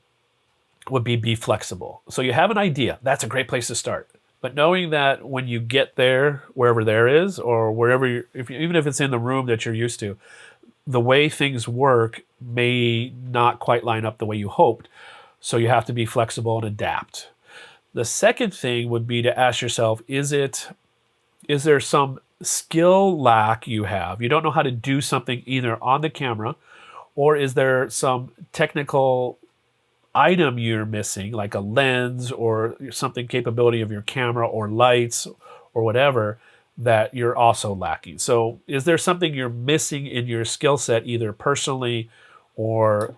would be flexible. So you have an idea. That's a great place to start. But knowing that when you get there, wherever there is, or wherever even if it's in the room that you're used to, the way things work may not quite line up the way you hoped. So you have to be flexible and adapt. The second thing would be to ask yourself, is there some skill lack you have? You don't know how to do something either on the camera, or is there some technical item you're missing, like a lens or something capability of your camera or lights or whatever that you're also lacking? So is there something you're missing in your skill set, either personally or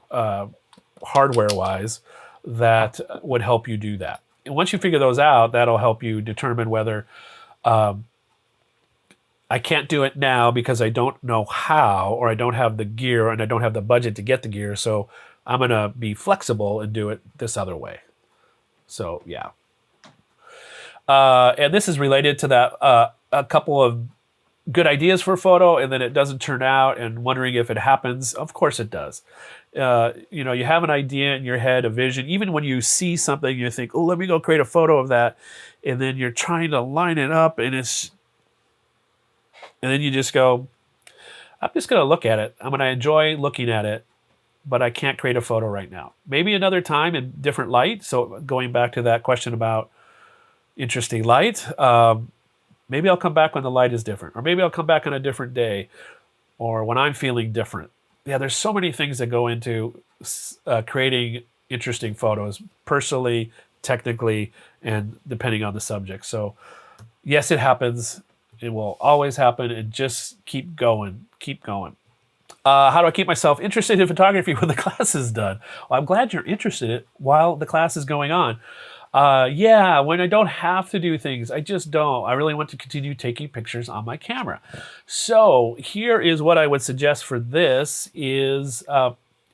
hardware-wise, that would help you do that? And once you figure those out, that'll help you determine whether I can't do it now because I don't know how, or I don't have the gear and I don't have the budget to get the gear. So I'm going to be flexible and do it this other way. So, yeah. And this is related to that, a couple of good ideas for a photo and then it doesn't turn out, and wondering if it happens. Of course it does. You know, you have an idea in your head, a vision. Even when you see something, you think, oh, let me go create a photo of that. And then you're trying to line it up, and then you just go, I'm just going to look at it. I'm going to enjoy looking at it, but I can't create a photo right now. Maybe another time in different light. So going back to that question about interesting light, maybe I'll come back when the light is different, or maybe I'll come back on a different day, or when I'm feeling different. Yeah, there's so many things that go into creating interesting photos, personally, technically, and depending on the subject. So yes, it happens. It will always happen, and just keep going, keep going. How do I keep myself interested in photography when the class is done? Well, I'm glad you're interested in it while the class is going on. Yeah, when I don't have to do things, I just don't. I really want to continue taking pictures on my camera. So here is what I would suggest for this is,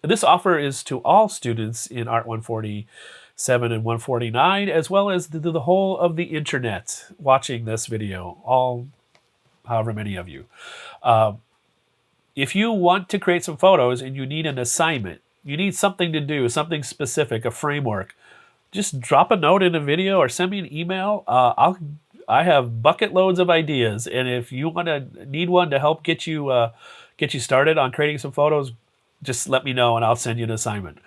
this offer is to all students in Art 147 and 149, as well as the whole of the internet watching this video, all however many of you. If you want to create some photos and you need an assignment, you need something to do, something specific, a framework, just drop a note in a video or send me an email. I have bucket loads of ideas, and if you need one to help get you started on creating some photos, just let me know and I'll send you an assignment.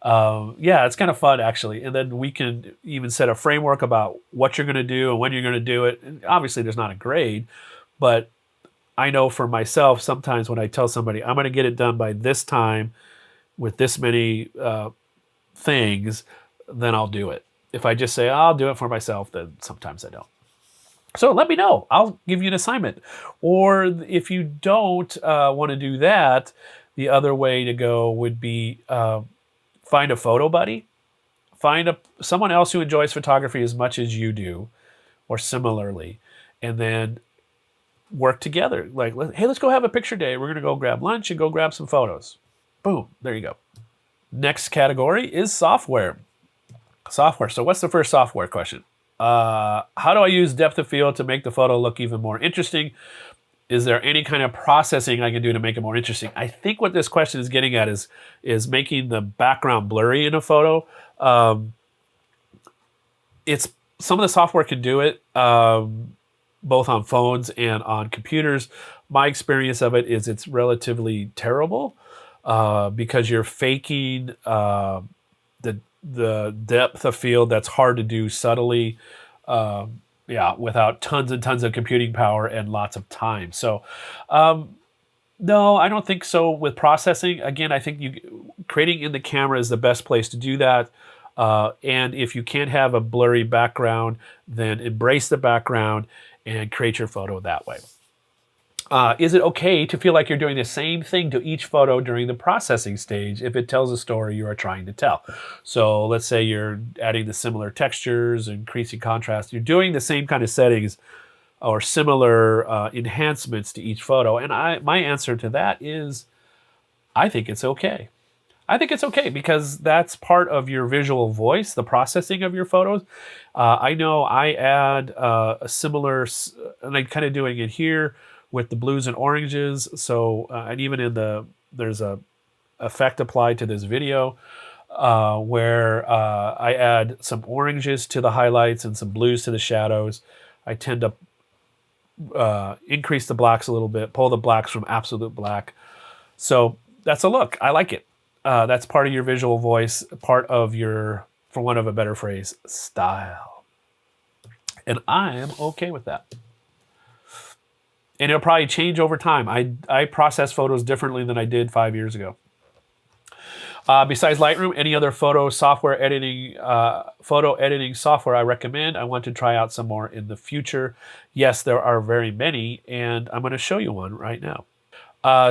Yeah, it's kind of fun actually, and then we can even set a framework about what you're going to do and when you're going to do it. And obviously, there's not a grade, but I know for myself, sometimes when I tell somebody I'm going to get it done by this time with this many things, then I'll do it. If I just say I'll do it for myself, then sometimes I don't. So let me know. I'll give you an assignment. Or if you don't want to do that, the other way to go would be find a photo buddy. Find someone else who enjoys photography as much as you do, or similarly, and then work together. Like, hey, let's go have a picture day. We're going to go grab lunch and go grab some photos. Boom, there you go. Next category is software. Software. So what's the first software question? How do I use depth of field to make the photo look even more interesting? Is there any kind of processing I can do to make it more interesting? I think what this question is getting at is making the background blurry in a photo. It's some of the software can do it, both on phones and on computers. My experience of it is it's relatively terrible because you're faking the depth of field that's hard to do subtly, without tons and tons of computing power and lots of time. So, no, I don't think so with processing. Again, I think creating in the camera is the best place to do that. And if you can't have a blurry background, then embrace the background and create your photo that way. Is it okay to feel like you're doing the same thing to each photo during the processing stage if it tells a story you are trying to tell? So let's say you're adding the similar textures, increasing contrast. You're doing the same kind of settings or similar enhancements to each photo? And my answer to that is, I think it's okay. I think it's okay because that's part of your visual voice, the processing of your photos. I know I add a similar, and I'm kind of doing it here with the blues and oranges. So, and even there's a effect applied to this video where I add some oranges to the highlights and some blues to the shadows. I tend to increase the blacks a little bit, pull the blacks from absolute black. So that's a look. I like it. That's part of your visual voice, part of your, for want of a better phrase, style. And I am okay with that. And it'll probably change over time. I process photos differently than I did 5 years ago. Besides Lightroom, any other photo editing software I recommend? I want to try out some more in the future. Yes, there are very many, and I'm going to show you one right now.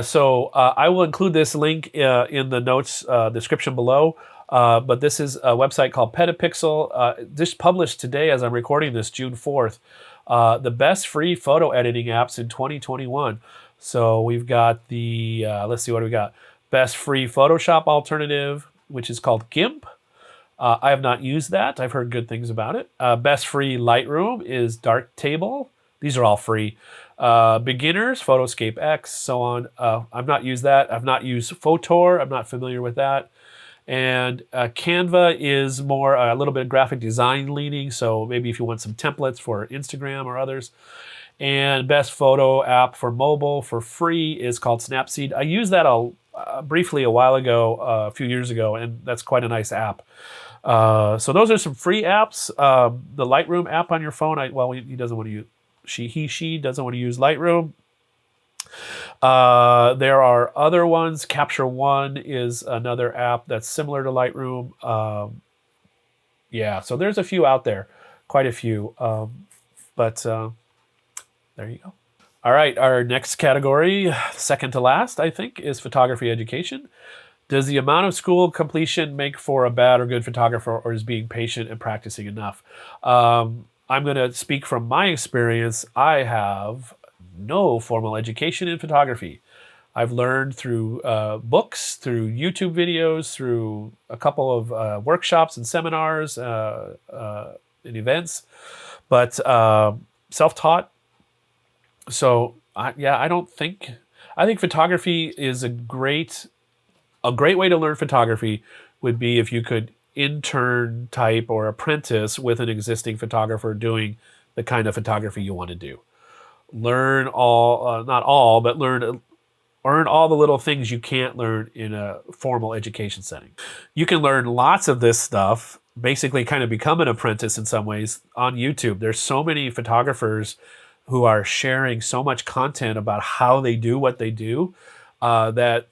So I will include this link in the notes description below. But this is a website called Petapixel. This published today as I'm recording this, June 4th. The best free photo editing apps in 2021. So we've got the, let's see what we got. Best free Photoshop alternative, which is called GIMP. I have not used that. I've heard good things about it. Best free Lightroom is Darktable. These are all free. Beginners, Photoscape X, so on. I've not used that. I've not used Photor. I'm not familiar with that. And Canva is more a little bit of graphic design leaning. So maybe if you want some templates for Instagram or others. And best photo app for mobile for free is called Snapseed. I used that briefly a while ago, a few years ago, and that's quite a nice app. So those are some free apps. The Lightroom app on your phone, he doesn't want to use, she doesn't want to use Lightroom. There are other ones. Capture One is another app that's similar to Lightroom. Yeah, so there's a few out there, quite a few. But there you go. All right, our next category, second to last, I think, is photography education. Does the amount of school completion make for a bad or good photographer, or is being patient and practicing enough? I'm going to speak from my experience. I have no formal education in photography. I've learned through books, through YouTube videos, through a couple of workshops and seminars and events, but self-taught. So I think photography is a great way to learn photography would be if you could intern type or apprentice with an existing photographer doing the kind of photography you want to do. Learn all, not all, but learn all the little things you can't learn in a formal education setting. You can learn lots of this stuff, basically kind of become an apprentice in some ways on YouTube. There's so many photographers who are sharing so much content about how they do what they do that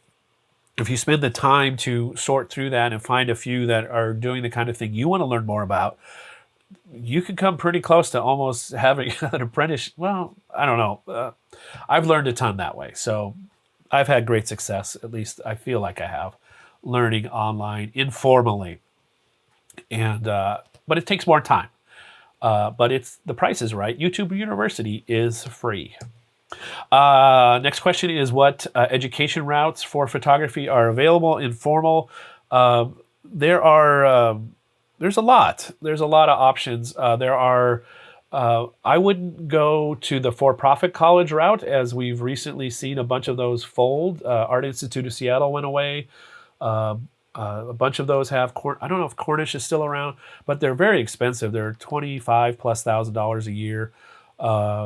if you spend the time to sort through that and find a few that are doing the kind of thing you want to learn more about, you can come pretty close to almost having an apprentice. Well, I don't know. I've learned a ton that way. So I've had great success, at least I feel like I have, learning online informally. And but it takes more time. But the price is right. YouTube University is free. Next question is what education routes for photography are available in formal? There's a lot. There's a lot of options. I wouldn't go to the for-profit college route, as we've recently seen a bunch of those fold. Art Institute of Seattle went away. A bunch of those have, I don't know if Cornish is still around, but they're very expensive. They're $25,000+ a year.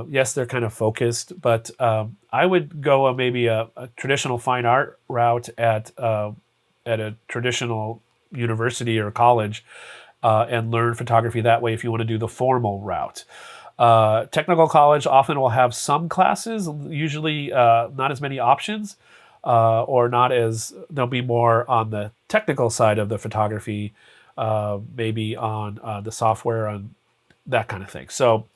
Yes, they're kind of focused, but I would go maybe a traditional fine art route at a traditional university or college and learn photography that way if you want to do the formal route. Technical college often will have some classes, usually not as many options. Or not as, they'll be more on the technical side of the photography, maybe on the software and that kind of thing. So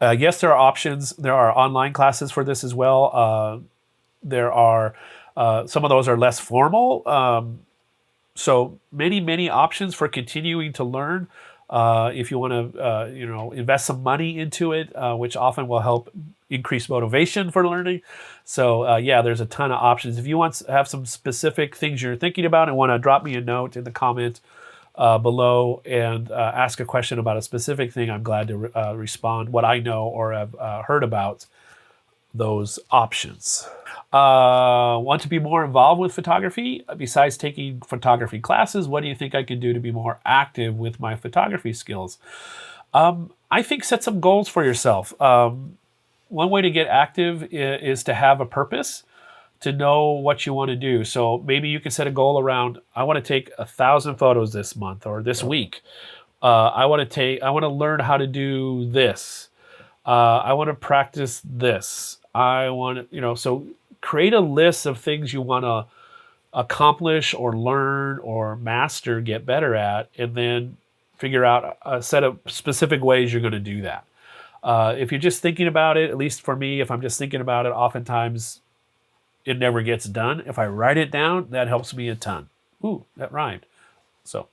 yes, there are options. There are online classes for this as well. There are, some of those are less formal. So many options for continuing to learn. if you want to, invest some money into it, which often will help increase motivation for learning. So yeah, there's a ton of options. If you want to have some specific things you're thinking about and want to drop me a note in the comment below and ask a question about a specific thing, I'm glad to respond what I know or have heard about those options. Want to be more involved with photography? Besides taking photography classes, what do you think I can do to be more active with my photography skills? I think set some goals for yourself. One way to get active is to have a purpose, to know what you want to do. So maybe you can set a goal around, I want to take 1,000 photos this month or this week. I want to learn how to do this. I want to practice this. I want to, so create a list of things you want to accomplish or learn or master, get better at, and then figure out a set of specific ways you're going to do that. If you're just thinking about it, at least for me, if I'm just thinking about it, oftentimes it never gets done. If I write it down, that helps me a ton. Ooh, that rhymed. So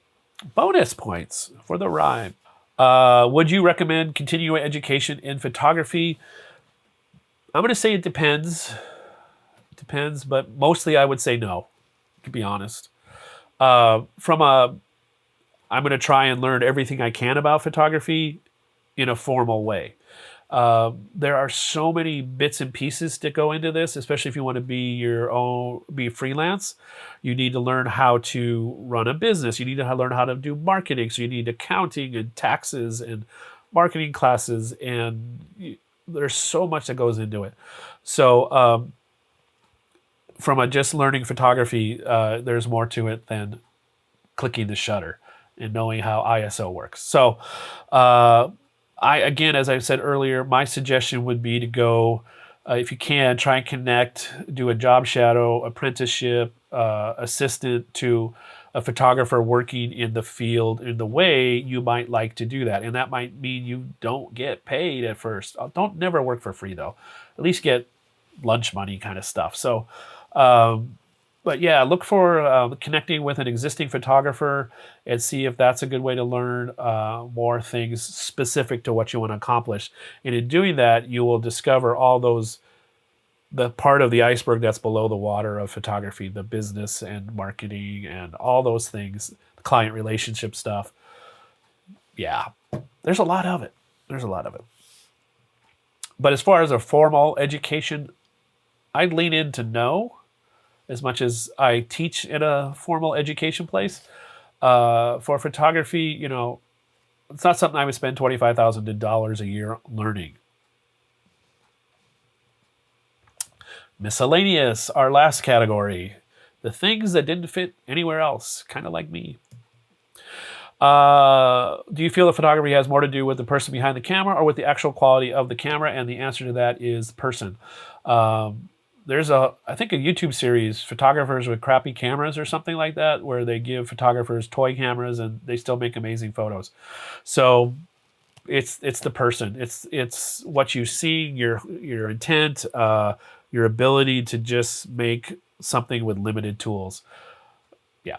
bonus points for the rhyme. Would you recommend continuing education in photography? I'm going to say it depends. It depends, but mostly I would say no, to be honest. I'm going to try and learn everything I can about photography in a formal way. There are so many bits and pieces that go into this, especially if you want to be freelance. You need to learn how to run a business. You need to learn how to do marketing. So you need accounting and taxes and marketing classes, and there's so much that goes into it. So from just learning photography, there's more to it than clicking the shutter and knowing how ISO works. So again, as I said earlier, my suggestion would be to go, if you can, try and connect, do a job shadow, apprenticeship, assistant to a photographer working in the field in the way you might like to do that. And that might mean you don't get paid at first. Don't never work for free though. At least get lunch money kind of stuff. So, but yeah, look for connecting with an existing photographer and see if that's a good way to learn more things specific to what you want to accomplish. And in doing that, you will discover all the part of the iceberg that's below the water of photography, the business and marketing and all those things, the client relationship stuff. Yeah, there's a lot of it. There's a lot of it. But as far as a formal education, I'd lean into no, as much as I teach in a formal education place. For photography, it's not something I would spend $25,000 a year learning. Miscellaneous, our last category. The things that didn't fit anywhere else, kind of like me. Do you feel that photography has more to do with the person behind the camera or with the actual quality of the camera? And the answer to that is person. There's I think a YouTube series, Photographers with Crappy Cameras or something like that, where they give photographers toy cameras and they still make amazing photos. So it's the person. It's what you see, your intent, your ability to just make something with limited tools. Yeah.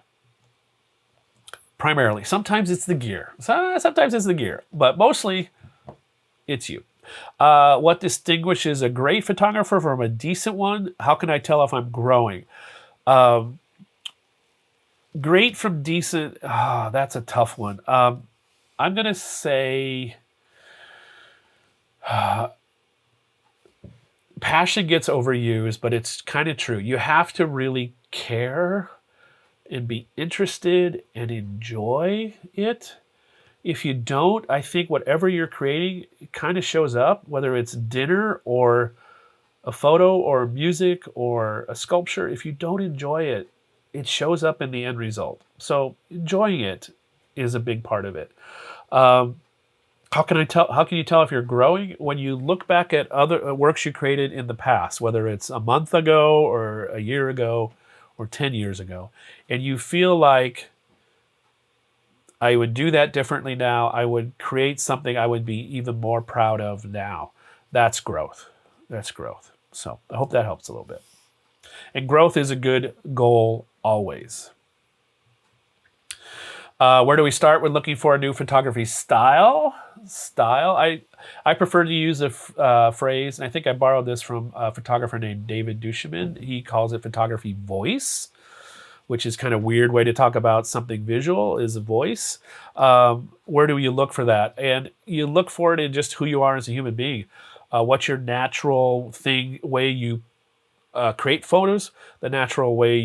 Primarily. Sometimes it's the gear. Sometimes it's the gear, but mostly it's you. What distinguishes a great photographer from a decent one? How can I tell if I'm growing? Great from decent, that's a tough one. I'm going to say passion gets overused, but it's kind of true. You have to really care and be interested and enjoy it. If you don't, I think whatever you're creating, it kind of shows up, whether it's dinner or a photo or music or a sculpture. If you don't enjoy it, it shows up in the end result. So enjoying it is a big part of it. How can you tell if you're growing? When you look back at other works you created in the past, whether it's a month ago or a year ago or 10 years ago, and you feel like, I would do that differently now, I would create something I would be even more proud of now. That's growth. That's growth. So I hope that helps a little bit. And growth is a good goal always. Where do we start when looking for a new photography style? I prefer to use a phrase, and I think I borrowed this from a photographer named David Duchemin. He calls it photography voice, which is kind of weird way to talk about something visual is a voice. Where do you look for that? And you look for it in just who you are as a human being. What's your natural way you create photos, the natural way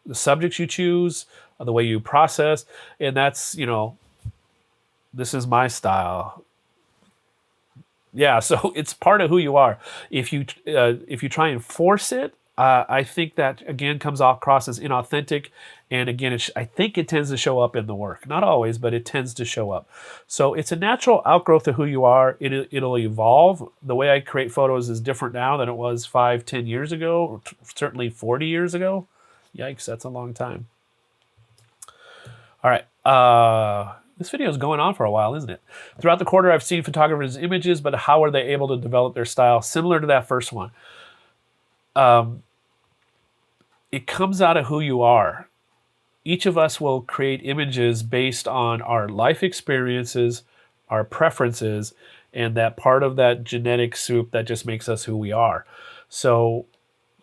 the subjects you choose, the way you process, and that's, this is my style. Yeah, so it's part of who you are. If you try and force it, I think that again comes across as inauthentic, and again, I think it tends to show up in the work. Not always, but it tends to show up. So it's a natural outgrowth of who you are. It'll evolve. The way I create photos is different now than it was 5, 10 years ago, or certainly 40 years ago. Yikes, that's a long time. All right. This video is going on for a while, isn't it? Throughout the quarter, I've seen photographers' images, but how are they able to develop their style similar to that first one? It comes out of who you are. Each of us will create images based on our life experiences, our preferences, and that part of that genetic soup that just makes us who we are. So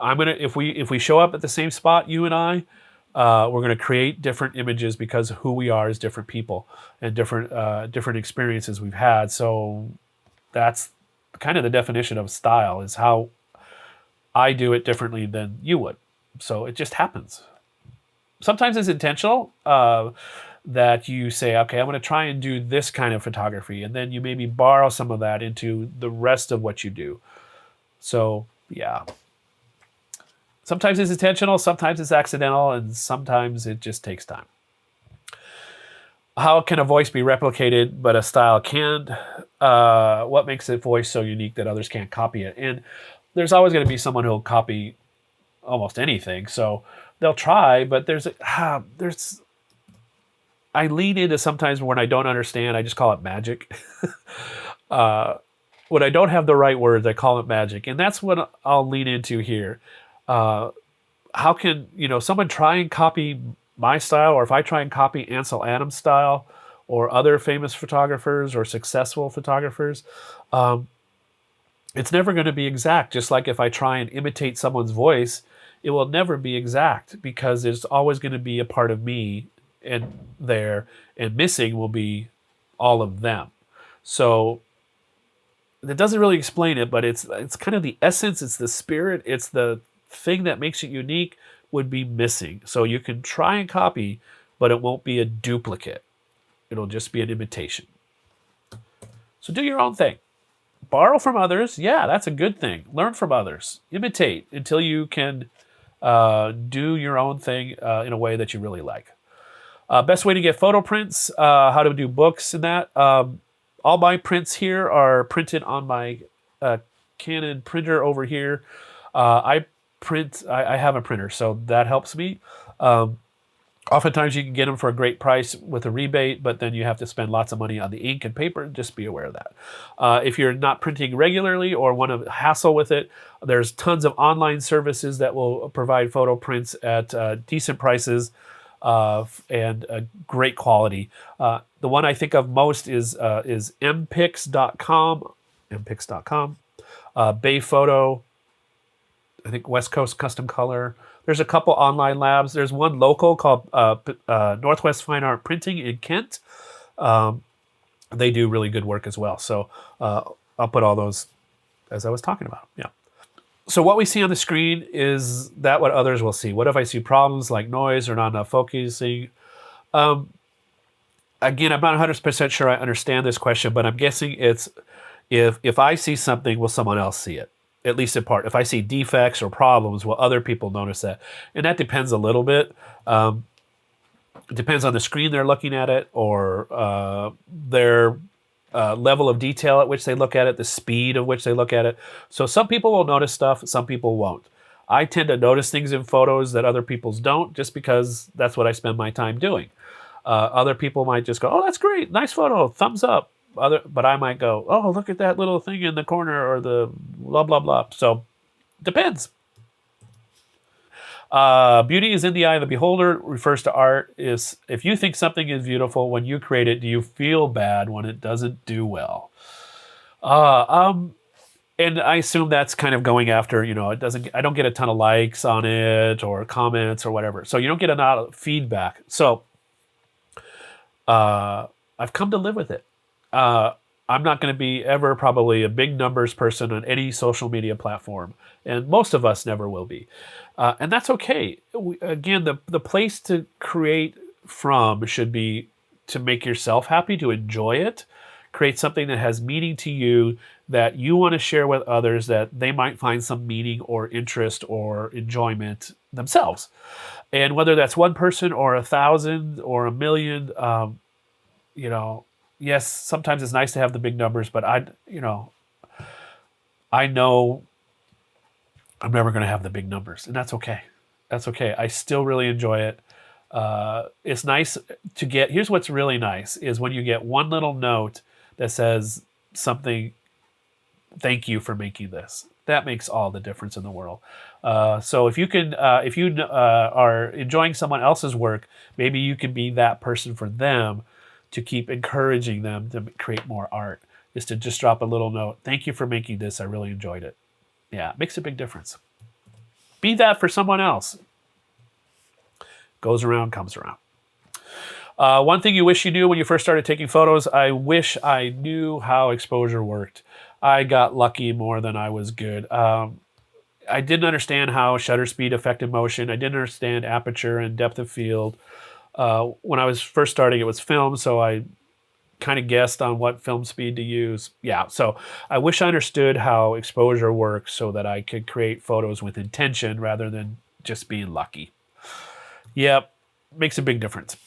if we show up at the same spot, you and I, we're going to create different images because who we are as different people and different experiences we've had. So that's kind of the definition of style, is how I do it differently than you would. So it just happens. Sometimes it's intentional, that you say, okay, I'm going to try and do this kind of photography, and then you maybe borrow some of that into the rest of what you do. So yeah. Sometimes it's intentional, sometimes it's accidental, and sometimes it just takes time. How can a voice be replicated but a style can't? What makes a voice so unique that others can't copy it? And there's always going to be someone who'll copy almost anything. So they'll try, but I lean into sometimes when I don't understand, I just call it magic. When I don't have the right words, I call it magic. And that's what I'll lean into here. How can someone try and copy my style, or if I try and copy Ansel Adams' style or other famous photographers or successful photographers, it's never going to be exact. Just like if I try and imitate someone's voice, it will never be exact because there's always going to be a part of me and missing will be all of them. So that doesn't really explain it, but it's kind of the essence, it's the spirit, it's the thing that makes it unique would be missing. So you can try and copy, but it won't be a duplicate. It'll just be an imitation. So do your own thing. Borrow from others. Yeah, that's a good thing. Learn from others. Imitate until you can do your own thing in a way that you really like. Best way to get photo prints, how to do books and that. All my prints here are printed on my Canon printer over here. I have a printer, so that helps me. Oftentimes you can get them for a great price with a rebate, but then you have to spend lots of money on the ink and paper. Just be aware of that. If you're not printing regularly or want to hassle with it, there's tons of online services that will provide photo prints at decent prices and great quality. The one I think of most is mpix.com, Bay Photo, I think West Coast Custom Color. There's a couple online labs. There's one local called Northwest Fine Art Printing in Kent. They do really good work as well. So I'll put all those as I was talking about. Yeah. So what we see on the screen is that what others will see. What if I see problems like noise or not enough focusing? Again, I'm not 100% sure I understand this question, but I'm guessing it's if I see something, will someone else see it? At least in part. If I see defects or problems, will other people notice that? And that depends a little bit. It depends on the screen they're looking at it, or their level of detail at which they look at it, the speed of which they look at it. So some people will notice stuff, some people won't. I tend to notice things in photos that other people's don't, just because that's what I spend my time doing. Other people might just go, oh, that's great, nice photo, thumbs up. But I might go, oh, look at that little thing in the corner, or the blah, blah, blah. So depends. Beauty is in the eye of the beholder refers to art. Is if you think something is beautiful when you create it, do you feel bad when it doesn't do well? Uh, um, and I assume that's kind of going after, it doesn't, I don't get a ton of likes on it or comments or whatever. So you don't get a lot of feedback. So I've come to live with it. I'm not going to be ever probably a big numbers person on any social media platform, and most of us never will be, and that's okay. Again, the place to create from should be to make yourself happy, to enjoy it, create something that has meaning to you that you want to share with others that they might find some meaning or interest or enjoyment themselves. And whether that's one person or 1,000 or 1,000,000, you know, yes, sometimes it's nice to have the big numbers, but I know I'm never going to have the big numbers, and that's okay. That's okay. I still really enjoy it. It's nice to get. Here's what's really nice is when you get one little note that says something. Thank you for making this. That makes all the difference in the world. So if you are enjoying someone else's work, maybe you can be that person for them to keep encouraging them to create more art. Is to just drop a little note. Thank you for making this. I really enjoyed it. Yeah, it makes a big difference. Be that for someone else. Goes around, comes around. One thing you wish you knew when you first started taking photos, I wish I knew how exposure worked. I got lucky more than I was good. I didn't understand how shutter speed affected motion. I didn't understand aperture and depth of field. When I was first starting, it was film, so I kind of guessed on what film speed to use. Yeah, so I wish I understood how exposure works so that I could create photos with intention rather than just being lucky. Yep, makes a big difference.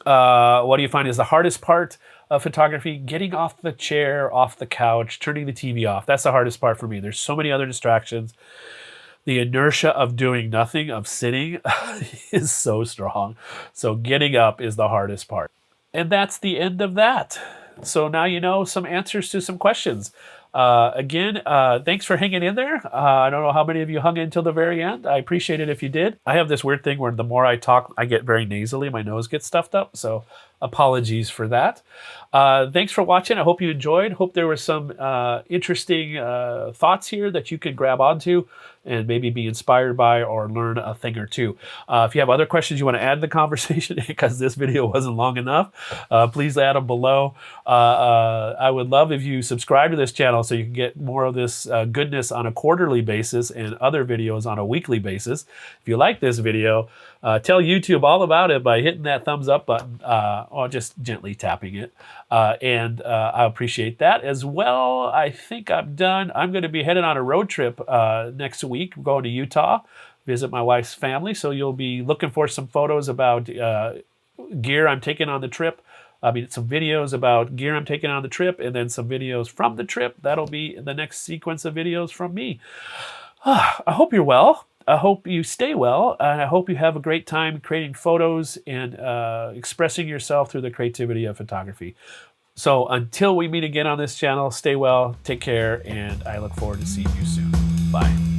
What do you find is the hardest part of photography? Getting off the chair, off the couch, turning the TV off. That's the hardest part for me. There's so many other distractions. The inertia of doing nothing, of sitting, is so strong. So getting up is the hardest part. And that's the end of that. So now you know some answers to some questions. Again, thanks for hanging in there. I don't know how many of you hung in till the very end. I appreciate it if you did. I have this weird thing where the more I talk, I get very nasally. My nose gets stuffed up. So apologies for that. Thanks for watching. I hope you enjoyed. Hope there were some interesting thoughts here that you could grab onto and maybe be inspired by or learn a thing or two. If you have other questions you want to add to the conversation, because this video wasn't long enough, please add them below. I would love if you subscribe to this channel so you can get more of this goodness on a quarterly basis and other videos on a weekly basis. If you like this video, tell YouTube all about it by hitting that thumbs up button or just gently tapping it. And I appreciate that as well. I think I'm done. I'm going to be headed on a road trip next week. I'm going to Utah, visit my wife's family. So you'll be looking for some photos about gear I'm taking on the trip. I mean, some videos about gear I'm taking on the trip, and then some videos from the trip. That'll be the next sequence of videos from me. I hope you're well. I hope you stay well, and I hope you have a great time creating photos and expressing yourself through the creativity of photography. So until we meet again on this channel, stay well, take care, and I look forward to seeing you soon. Bye.